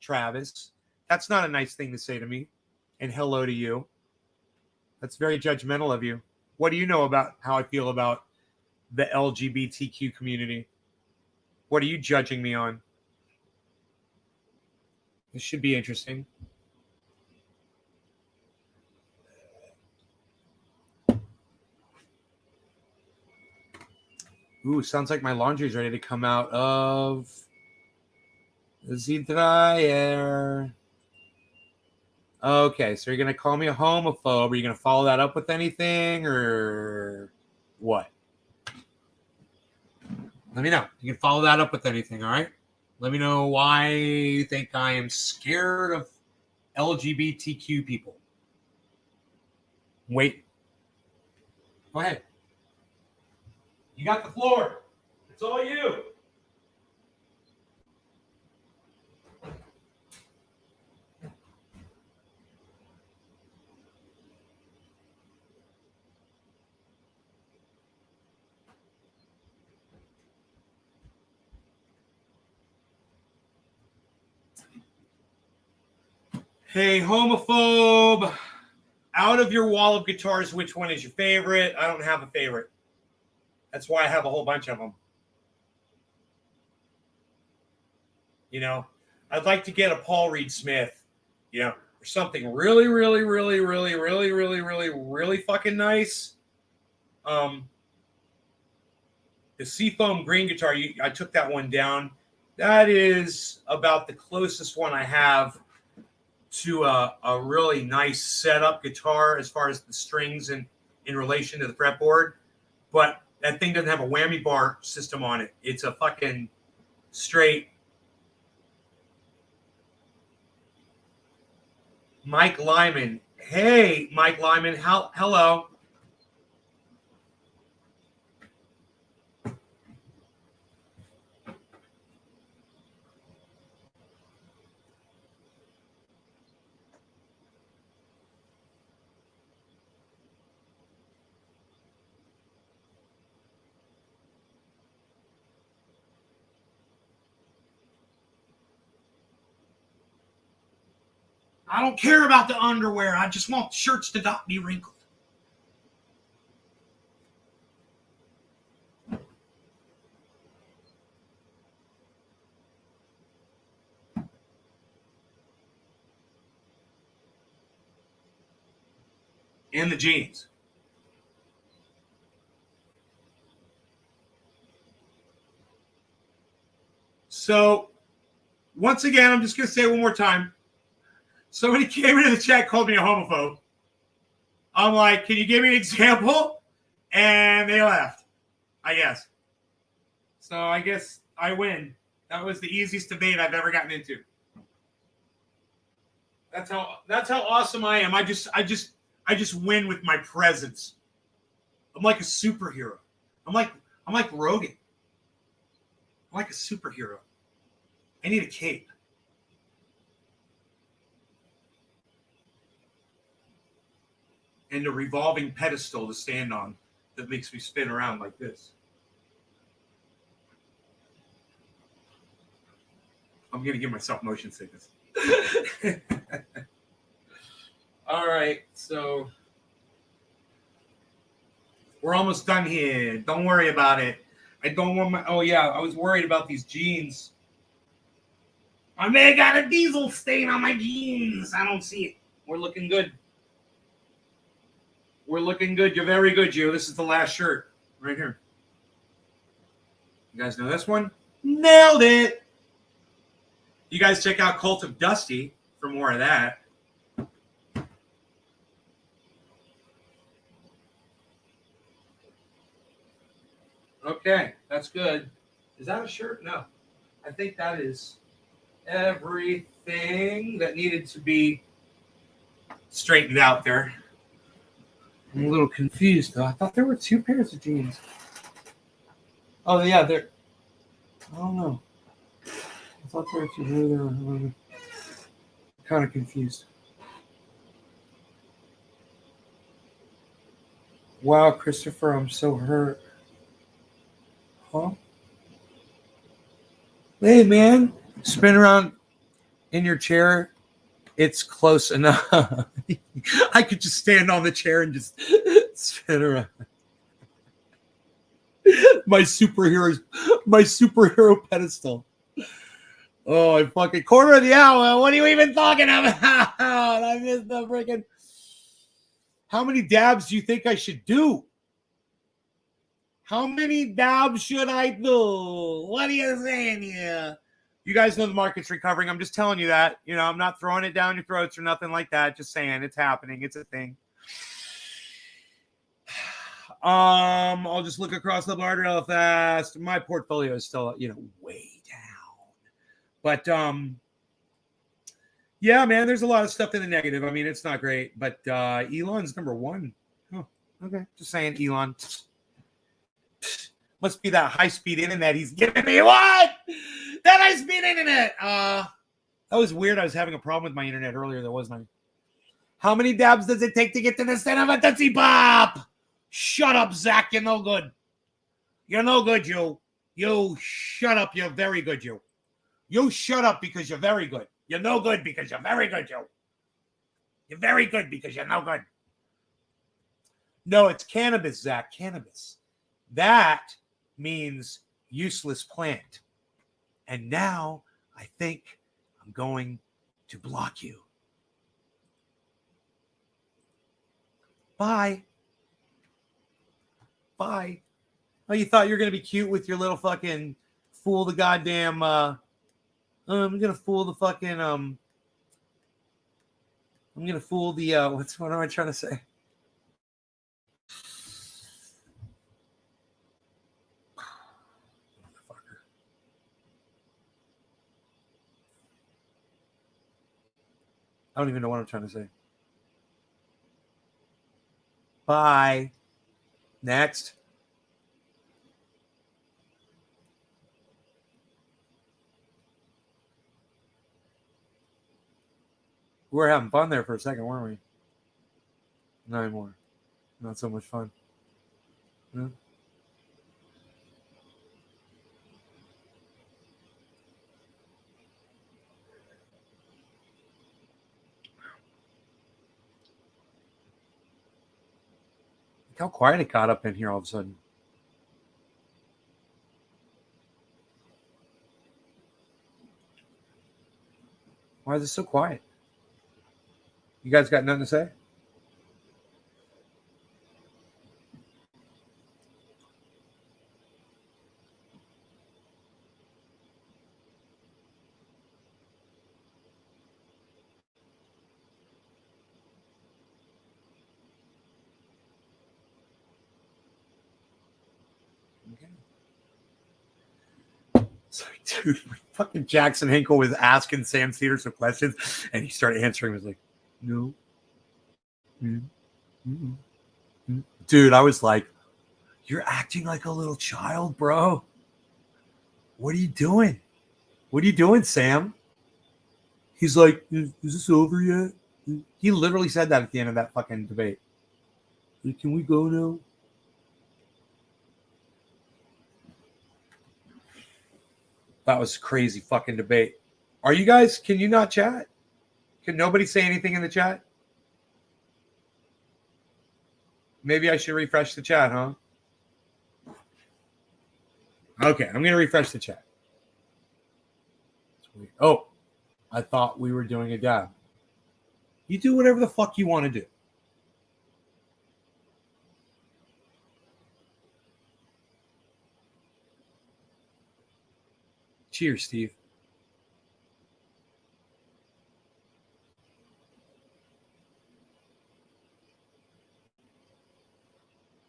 Travis? That's not a nice thing to say to me. And hello to you. That's very judgmental of you. What do you know about how I feel about the LGBTQ community? What are you judging me on? This should be interesting. Ooh, sounds like my laundry's ready to come out of the dryer. Okay, so you're going to call me a homophobe. Are you going to follow that up with anything or what? Let me know. You can follow that up with anything, all right? Let me know why you think I am scared of LGBTQ people. Wait. Go ahead. You got the floor. It's all you. Hey, homophobe. Out of your wall of guitars, which one is your favorite? I don't have a favorite. That's why I have a whole bunch of them. You know, I'd like to get a Paul Reed Smith, you know, or something really, really, really, really, really, really, really, really fucking nice. The Seafoam green guitar, I took that one down. That is about the closest one I have to a really nice setup guitar as far as the strings and in relation to the fretboard. But that thing doesn't have a whammy bar system on it. It's a fucking straight Mike Lyman. Hey, Mike Lyman. Hello. I don't care about the underwear. I just want shirts to not be wrinkled. in the jeans. So, once again, I'm just going to say it one more time. Somebody came into the chat, called me a homophobe. I'm like, can you give me an example? And they left, I guess. So I guess I win. That was the easiest debate I've ever gotten into. That's how awesome I am. I just win with my presence. I'm like a superhero. I'm like Rogan. I'm like a superhero. I need a cape. And a revolving pedestal to stand on that makes me spin around like this. I'm going to give myself motion sickness. All right, so we're almost done here. Don't worry about it. I don't want my... Oh, yeah, I was worried about these jeans. I may have got a diesel stain on my jeans. I don't see it. We're looking good. We're looking good. You're very good, Joe. This is the last shirt right here. You guys know this one? Nailed it. You guys check out Cult of Dusty for more of that. Okay, that's good. Is that a shirt? No. I think that is everything that needed to be straightened out there. I'm a little confused, though. I thought there were two pairs of jeans. Oh, yeah, they're... I don't know. I thought there were two. I'm kind of confused. Wow, Christopher, I'm so hurt. Huh? Hey, man. Spin around in your chair. It's close enough. I could just stand on the chair and just spin around. My superhero pedestal. Oh, I fucking quarter of the hour. What are you even talking about? I missed the freaking. How many dabs do you think I should do? How many dabs should I do? What are you saying here? You guys know the market's recovering. I'm just telling you that. You know, I'm not throwing it down your throats or nothing like that. Just saying it's happening. It's a thing. I'll just look across the board real fast. My portfolio is still, way down. But yeah, man, there's a lot of stuff in the negative. I mean, it's not great. But Elon's number one. Oh, okay. Just saying, Elon. Must be that high-speed internet he's giving me. What? That high-speed internet. That was weird. I was having a problem with my internet earlier. There wasn't. How many dabs does it take to get to the center of a Tootsie Pop? Shut up, Zach. You're no good. You're no good, you. You shut up. You're very good, you. You shut up because you're very good. You're no good because you're very good, you. You're very good because you're no good. No, it's cannabis, Zach. Cannabis. That means useless plant. And now I think I'm going to block you. Bye. Bye. Oh, you thought you were going to be cute with your little fucking fool the goddamn, I'm going to fool the fucking, I'm going to fool the, what am I trying to say? I don't even know what I'm trying to say. Bye. Next. We were having fun there for a second, weren't we? Not anymore. Not so much fun. Yeah. Look how quiet it got up in here all of a sudden. Why is it so quiet? You guys got nothing to say? So, dude, fucking Jackson Hinkle was asking Sam Cedar some questions, and he started answering. He was like, no. Dude, I was like, you're acting like a little child, bro. What are you doing? What are you doing, Sam? He's like, is this over yet? He literally said that at the end of that fucking debate. Like, can we go now? That was a crazy fucking debate. Are you guys, can you not chat? Can nobody say anything in the chat? Maybe I should refresh the chat, huh? Okay, I'm going to refresh the chat. Oh, I thought we were doing a dab. You do whatever the fuck you want to do. Cheers, Steve.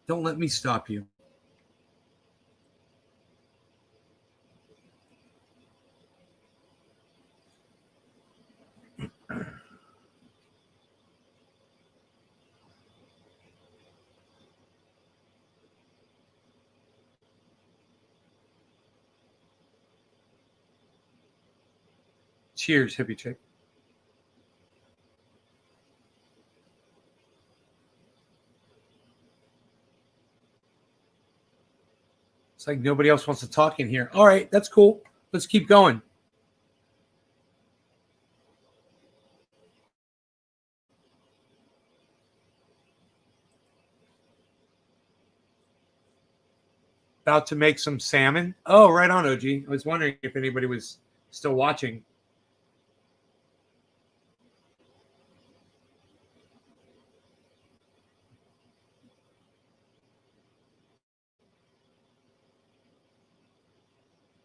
Don't let me stop you. Cheers, hippie chick. It's like nobody else wants to talk in here. All right, that's cool. Let's keep going. About to make some salmon. Oh, right on, OG. I was wondering if anybody was still watching.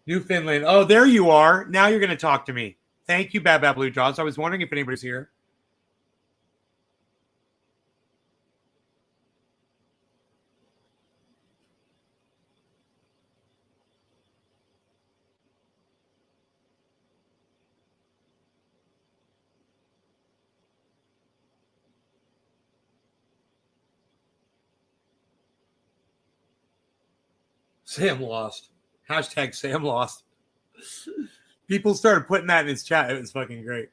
Newfoundland. Oh, there you are. Now you're going to talk to me. Thank you, Bad Bad Blue Jaws. I was wondering if anybody's here. Sam lost. Hashtag Sam lost. People started putting that in his chat. It was fucking great.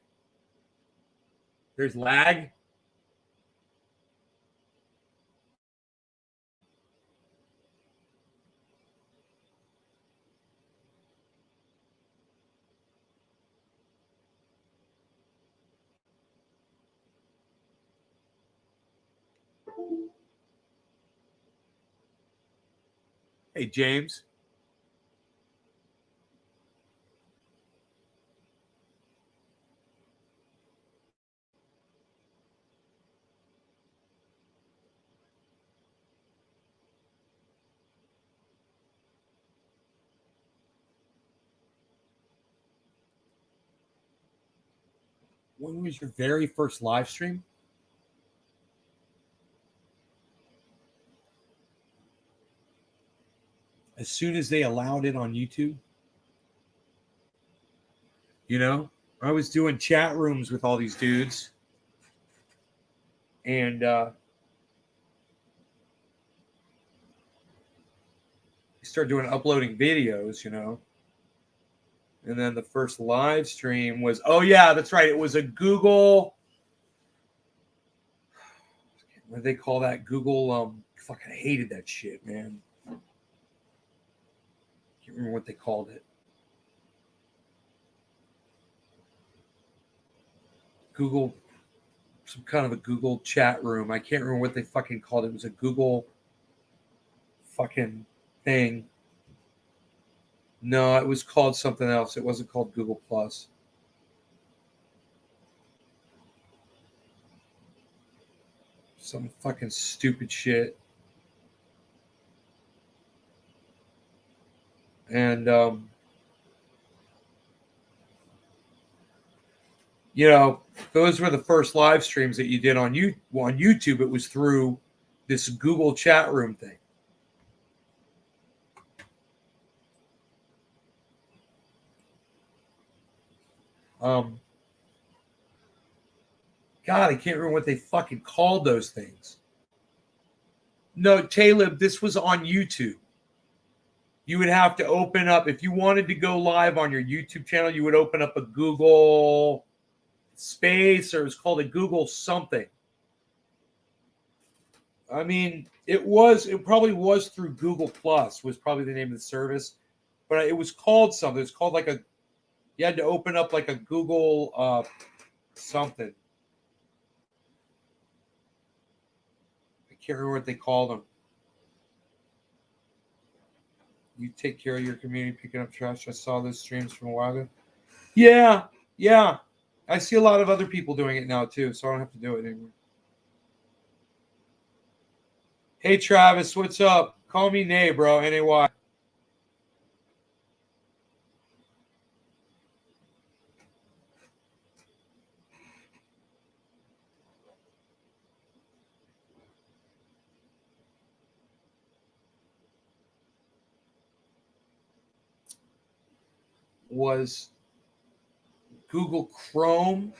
There's lag. Hey, James. When was your very first live stream? As soon as they allowed it on YouTube. You know, I was doing chat rooms with all these dudes. And we started doing uploading videos, you know. And then the first live stream was, oh yeah, that's right. It was a Google, what do they call that? Google, fucking hated that shit, man. Can't remember what they called it. Google, some kind of a Google chat room. I can't remember what they fucking called it. It was a Google fucking thing. No, it was called something else. It wasn't called Google Plus. Some fucking stupid shit. And, you know, those were the first live streams that you did on YouTube. It was through this Google chat room thing. God, I can't remember what they fucking called those things. No, Talib, this was on YouTube. You would have to open up, if you wanted to go live on your YouTube channel, you would open up a Google Space, or it was called a Google something. I mean, it probably was through Google Plus, was probably the name of the service, but it was called something. It's called like you had to open up like a Google something. I can't remember what they called them. You take care of your community, picking up trash. I saw those streams from a while ago. Yeah. I see a lot of other people doing it now too, so I don't have to do it anymore. Hey Travis, what's up? Call me Nay, bro. Nay. Was Google Chrome?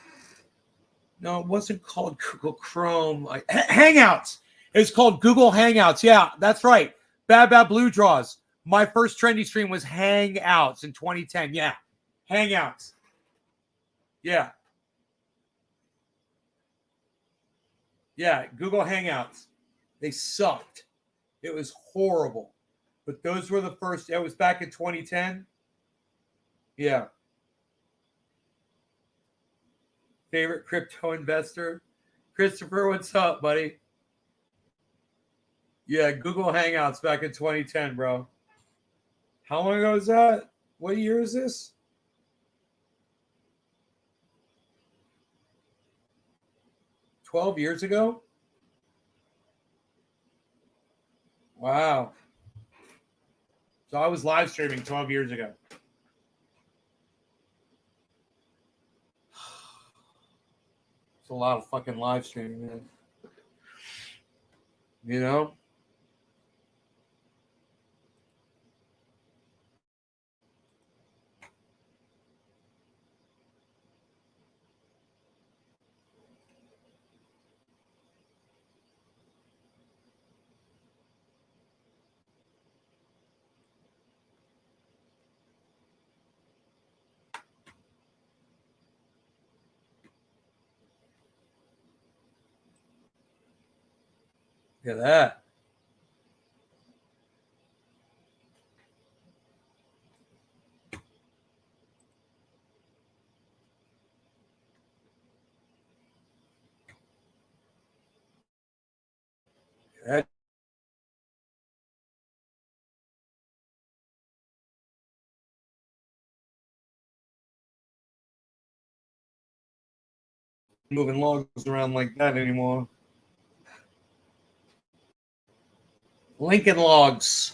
No, it wasn't called Google Chrome. Hangouts. It was called Google Hangouts. Yeah, that's right. Bad Blue Draws. My first trendy stream was Hangouts in 2010. Yeah, Hangouts. Yeah, Google Hangouts. They sucked. It was horrible. But those were the first. It was back in 2010. Yeah. Favorite crypto investor? Christopher, what's up, buddy? Yeah, Google Hangouts back in 2010, bro. How long ago is that? What year is this? $12 years ago? Wow. So I was live streaming 12 years ago. It's a lot of fucking live streaming, man. You know? Look at that. That moving logs around like that anymore. Lincoln Logs.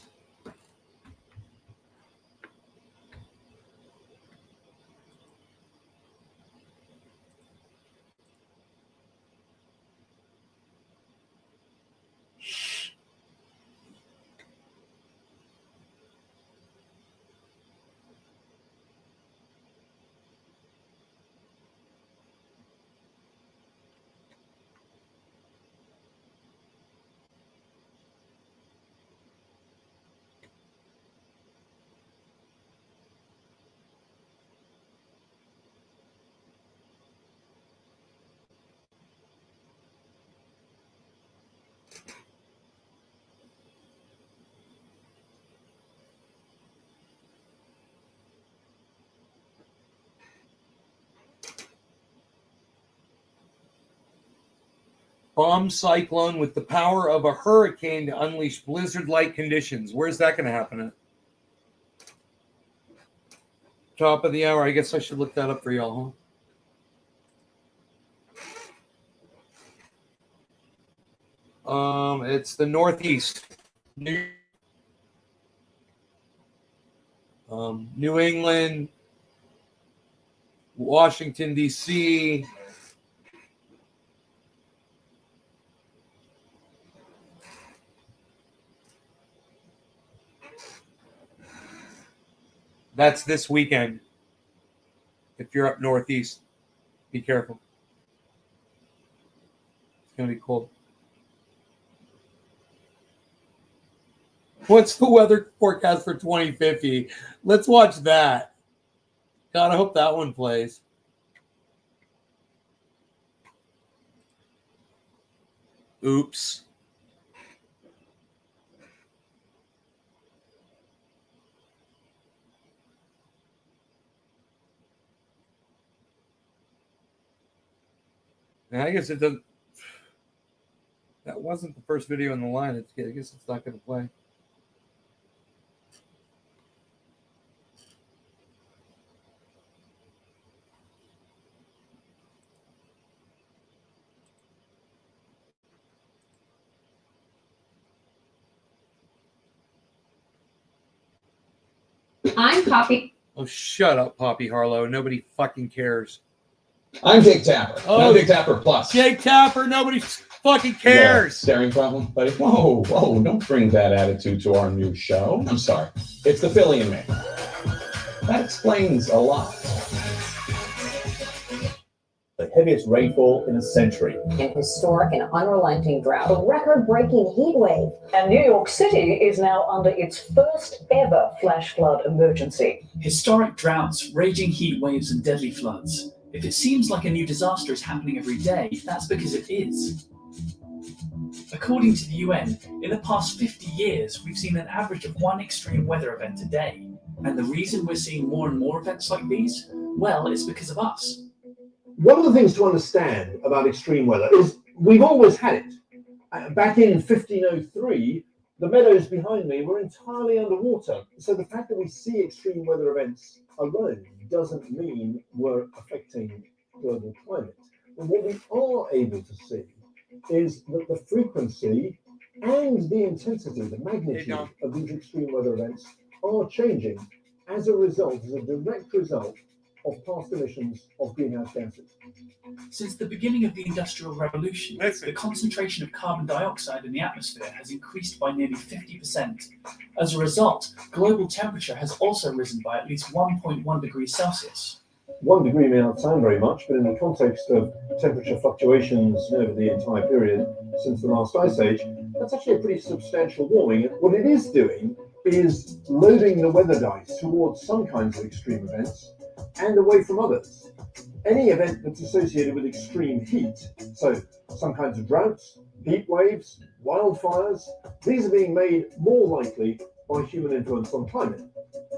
Bomb cyclone with the power of a hurricane to unleash blizzard-like conditions. Where's that going to happen at? Top of the hour. I guess I should look that up for y'all, huh? It's the Northeast. New England, Washington, D.C., that's this weekend. If you're up northeast, be careful. It's going to be cold. What's the weather forecast for 2050? Let's watch that. God, I hope that one plays. Oops. And I guess it doesn't. That wasn't the first video in the line. I guess it's not going to play. I'm Poppy. Oh, shut up, Poppy Harlow. Nobody fucking cares. I'm Jake Tapper. Oh, I'm Jake Tapper Plus. Jake Tapper, nobody fucking cares. Staring problem, buddy. Whoa, don't bring that attitude to our new show. I'm sorry. It's the Philly in me. That explains a lot. The heaviest rainfall in a century. An historic and unrelenting drought. A record-breaking heat wave. And New York City is now under its first ever flash flood emergency. Historic droughts, raging heat waves, and deadly floods. If it seems like a new disaster is happening every day, that's because it is. According to the UN, in the past 50 years, we've seen an average of one extreme weather event a day. And the reason we're seeing more and more events like these? Well, it's because of us. One of the things to understand about extreme weather is we've always had it. Back in 1503, the meadows behind me were entirely underwater. So the fact that we see extreme weather events alone doesn't mean we're affecting global climate. And what we are able to see is that the frequency and the intensity, the magnitude of these extreme weather events are changing as a direct result of past emissions of greenhouse gases. Since the beginning of the Industrial Revolution, the concentration of carbon dioxide in the atmosphere has increased by nearly 50%. As a result, global temperature has also risen by at least 1.1 degrees Celsius. 1 degree may not sound very much, but in the context of temperature fluctuations over the entire period since the last ice age, that's actually a pretty substantial warming. What it is doing is loading the weather dice towards some kinds of extreme events and away from others. Any event that's associated with extreme heat, so some kinds of droughts, heat waves, wildfires, these are being made more likely by human influence on climate.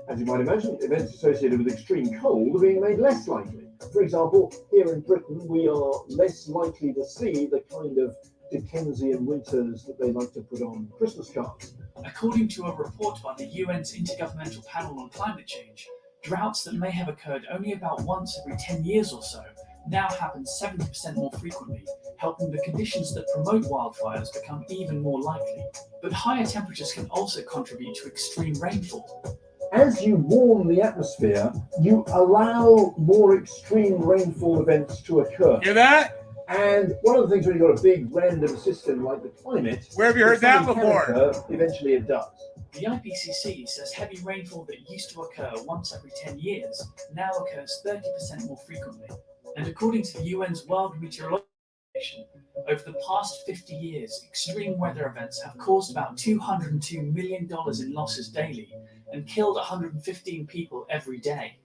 As you might imagine, events associated with extreme cold are being made less likely. For example, here in Britain, we are less likely to see the kind of Dickensian winters that they like to put on Christmas cards. According to a report by the UN's Intergovernmental Panel on Climate Change, droughts that may have occurred only about once every 10 years or so now happen 70% more frequently, helping the conditions that promote wildfires become even more likely. But higher temperatures can also contribute to extreme rainfall. As you warm the atmosphere, you allow more extreme rainfall events to occur. Hear that? And one of the things when you've got a big random system like the climate, where have you heard that before? Eventually it does. The IPCC says heavy rainfall that used to occur once every 10 years now occurs 30% more frequently. And according to the UN's World Meteorological Organization, over the past 50 years, extreme weather events have caused about $202 million in losses daily and killed 115 people every day.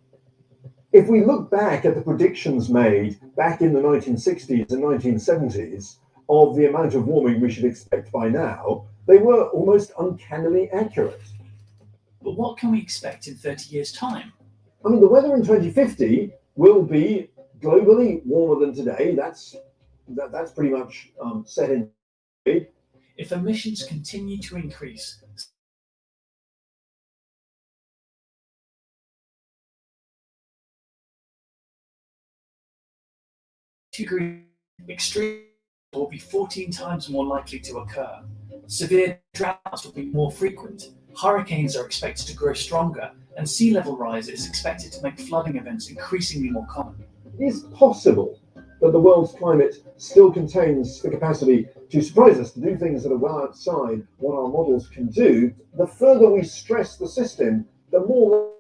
If we look back at the predictions made back in the 1960s and 1970s of the amount of warming we should expect by now, they were almost uncannily accurate. But what can we expect in 30 years' time? I mean, the weather in 2050 will be globally warmer than today. That's pretty much set in. If emissions continue to increase, extreme will be 14 times more likely to occur. Severe droughts will be more frequent. Hurricanes are expected to grow stronger, and sea level rise is expected to make flooding events increasingly more common. It is possible that the world's climate still contains the capacity to surprise us, to do things that are well outside what our models can do. The further we stress the system, the more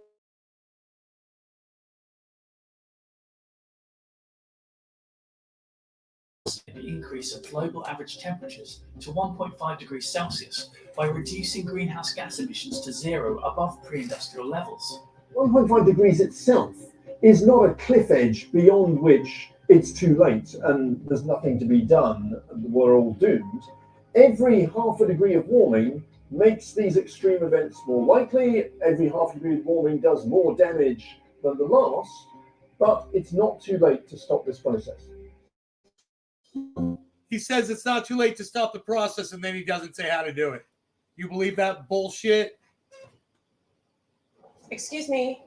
the increase of global average temperatures to 1.5 degrees Celsius by reducing greenhouse gas emissions to zero above pre-industrial levels. 1.5 degrees itself is not a cliff edge beyond which it's too late and there's nothing to be done and we're all doomed. Every half a degree of warming makes these extreme events more likely. Every half a degree of warming does more damage than the last, but it's not too late to stop this process. He says it's not too late to stop the process, and then he doesn't say how to do it. You believe that bullshit? Excuse me.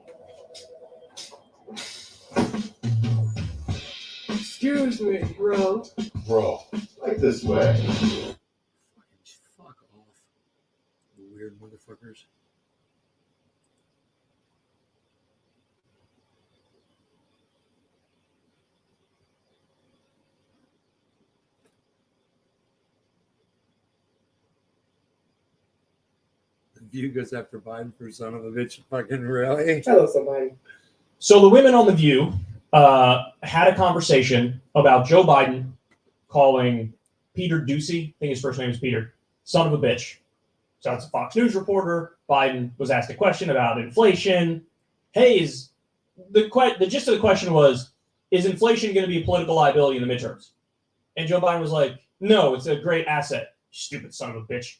Excuse me, bro. Bro, like this way. Fuck off. You weird motherfuckers. The View goes after Biden for son of a bitch. Fucking really? Hello, somebody. So the women on The View had a conversation about Joe Biden calling Peter Doocy, I think his first name is Peter, son of a bitch. So it's a Fox News reporter. Biden was asked a question about inflation. Hey, the gist of the question was, is inflation going to be a political liability in the midterms? And Joe Biden was like, no, it's a great asset. You stupid son of a bitch.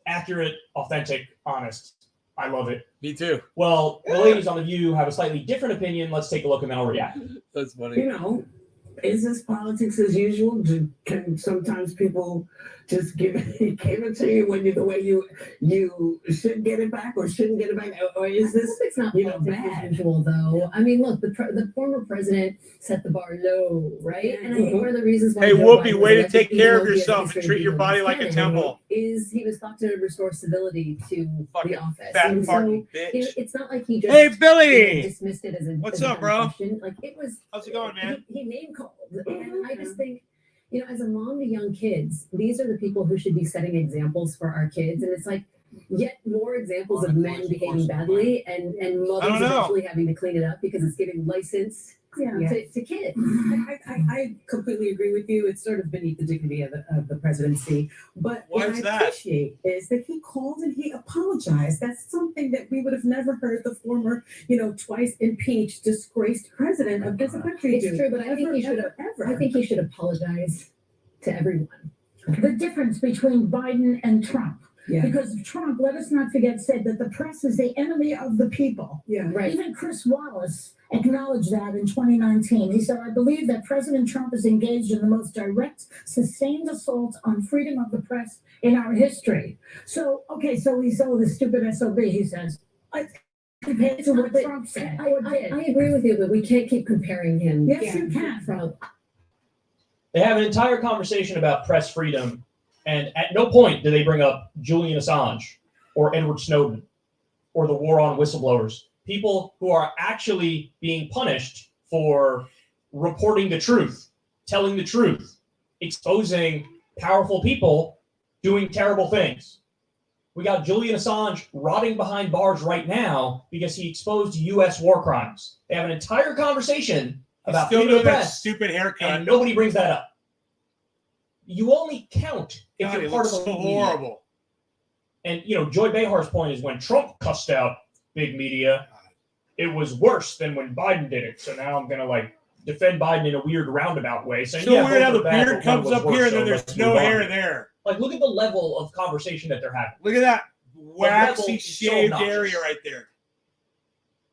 Accurate, authentic, honest. I love it. Me too. Well, the ladies on The View have a slightly different opinion. Let's take a look and then I'll react. That's funny. You know, is this politics as usual? Can sometimes people just give it to you when you the way you should get it back or shouldn't get it back? Or is this It's not politics as bad? usual, though. I mean, look, the former president set the bar low, right? And I think one of the reasons why Hey, Joe Whoopi, Biden way to was take elected, care even of though he had yourself and history treat your being body like a candidate, temple. is he was thought to restore stability to the office. Fat And so, fucking bitch. you know, it's not like he just Hey, Billy! dismissed it as a What's as a up, bro? question. Like it was. How's it going, man? He name called, and I just think, you know, as a mom to young kids, these are the people who should be setting examples for our kids, and it's like yet more examples of men behaving badly and mothers eventually having to clean it up because it's giving license to kids. I completely agree with you. It's sort of beneath the dignity of the presidency. But Why what is I that? appreciate is that he called and he apologized. That's something that we would have never heard the former, twice impeached, disgraced president of this country do. It's true, but I think he should have. I think he should apologize to everyone. The difference between Biden and Trump. Yeah. Because Trump, let us not forget, said that the press is the enemy of the people. Yeah. Right. Even Chris Wallace acknowledged that in 2019. He said, I believe that President Trump is engaged in the most direct, sustained assault on freedom of the press in our history. So he's the stupid SOB, he says. Compared to what Trump said. I agree with you, but we can't keep comparing him. Yes, you can. They have an entire conversation about press freedom, and at no point do they bring up Julian Assange or Edward Snowden or the war on whistleblowers, people who are actually being punished for reporting the truth, telling the truth, exposing powerful people doing terrible things. We got Julian Assange rotting behind bars right now because he exposed U.S. war crimes. They have an entire conversation about Still freedom of doing that press, stupid haircut. and nobody brings that up. You only count if God, you're it part looks of the so media. horrible. And Joy Behar's point is when Trump cussed out big media, it was worse than when Biden did it. So now I'm gonna defend Biden in a weird roundabout way, saying So yeah, weird how both the are bad, beard but one comes was up worse, here and so then let's there's no move on. hair there. Look at the level of conversation that they're having. Look at that level waxy is so shaved obnoxious. area right there.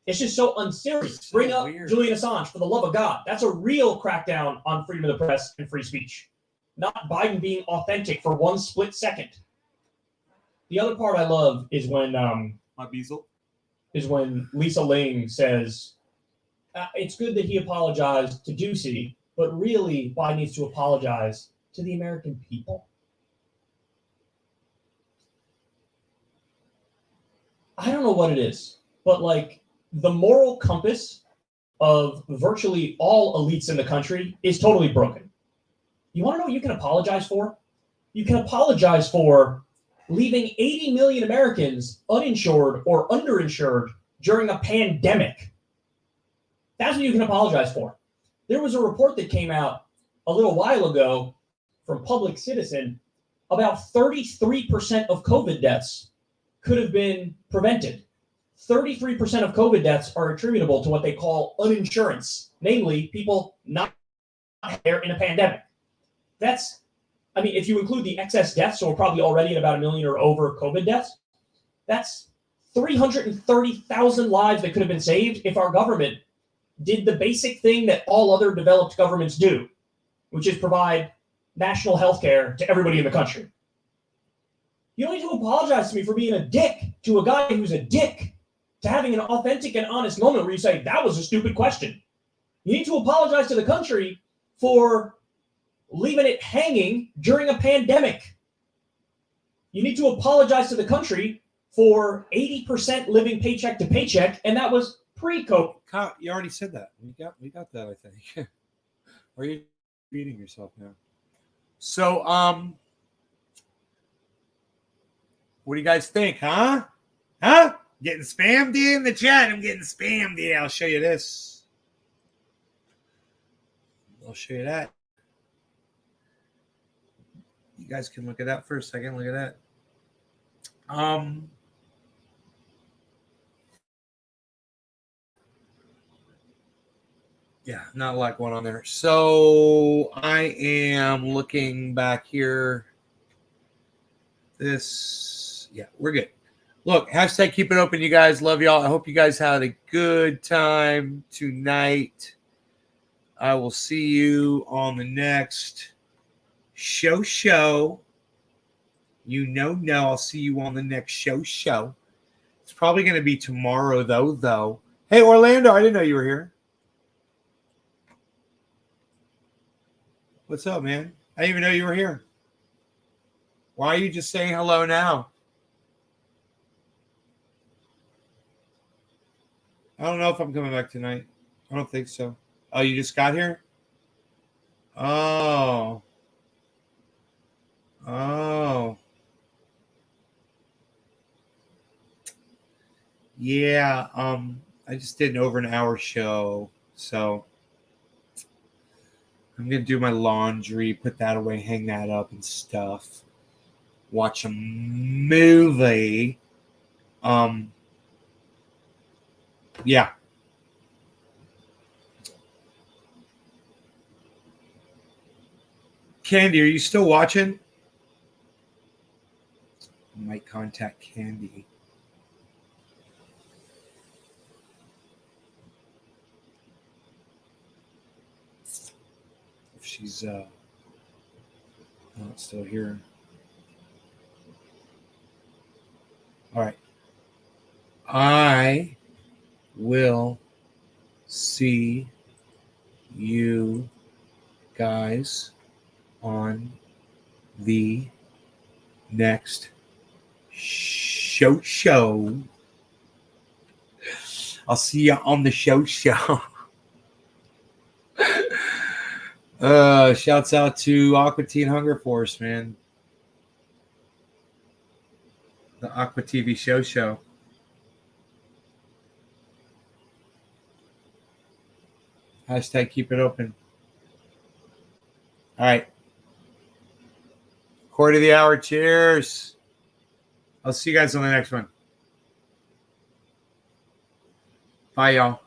It's just so unserious. So Bring up weird. Julian Assange, for the love of God. That's a real crackdown on freedom of the press and free speech. Not Biden being authentic for one split second. The other part I love is when My Beazle. is when Lisa Ling says, it's good that he apologized to Ducey, but really Biden needs to apologize to the American people. I don't know what it is, but the moral compass of virtually all elites in the country is totally broken. You want to know what you can apologize for? You can apologize for leaving 80 million Americans uninsured or underinsured during a pandemic. That's what you can apologize for. There was a report that came out a little while ago from Public Citizen, about 33% of COVID deaths could have been prevented. 33% of COVID deaths are attributable to what they call uninsurance, namely people not there in a pandemic. That's, I mean, if you include the excess deaths, so we're probably already at about 1 million or over COVID deaths, that's 330,000 lives that could have been saved if our government did the basic thing that all other developed governments do, which is provide national health care to everybody in the country. You don't need to apologize to me for being a dick to a guy who's a dick, to having an authentic and honest moment where you say, that was a stupid question. You need to apologize to the country for leaving it hanging during a pandemic. You need to apologize to the country for 80% living paycheck to paycheck, and that was pre-COVID. You already said that. We got that, I think. Or are you beating yourself now? So, what do you guys think, huh? Huh? Getting spammed in the chat. I'm getting spammed. Yeah, I'll show you this. I'll show you that. You guys can look at that for a second. Look at that. Yeah, not a lot going on there. So I am looking back here. Yeah, we're good. Look, hashtag keep it open, you guys. Love y'all. I hope you guys had a good time tonight. I will see you on the next show. You know, I'll see you on the next show. It's probably going to be tomorrow, though. Hey, Orlando, I didn't know you were here. What's up, man? I didn't even know you were here. Why are you just saying hello now? I don't know if I'm coming back tonight. I don't think so. Oh, you just got here? Oh. Yeah, I just did an over an hour show, so I'm gonna do my laundry, put that away, hang that up and stuff. Watch a movie. Yeah. Candy, are you still watching? I might contact Candy. If she's not still here. All right. I will see you guys on the next show. I'll see you on the show. Shouts out to Aqua Teen Hunger Force, man. The Aqua TV show. Hashtag keep it open. All right. Quarter of the hour. Cheers. I'll see you guys on the next one. Bye, y'all.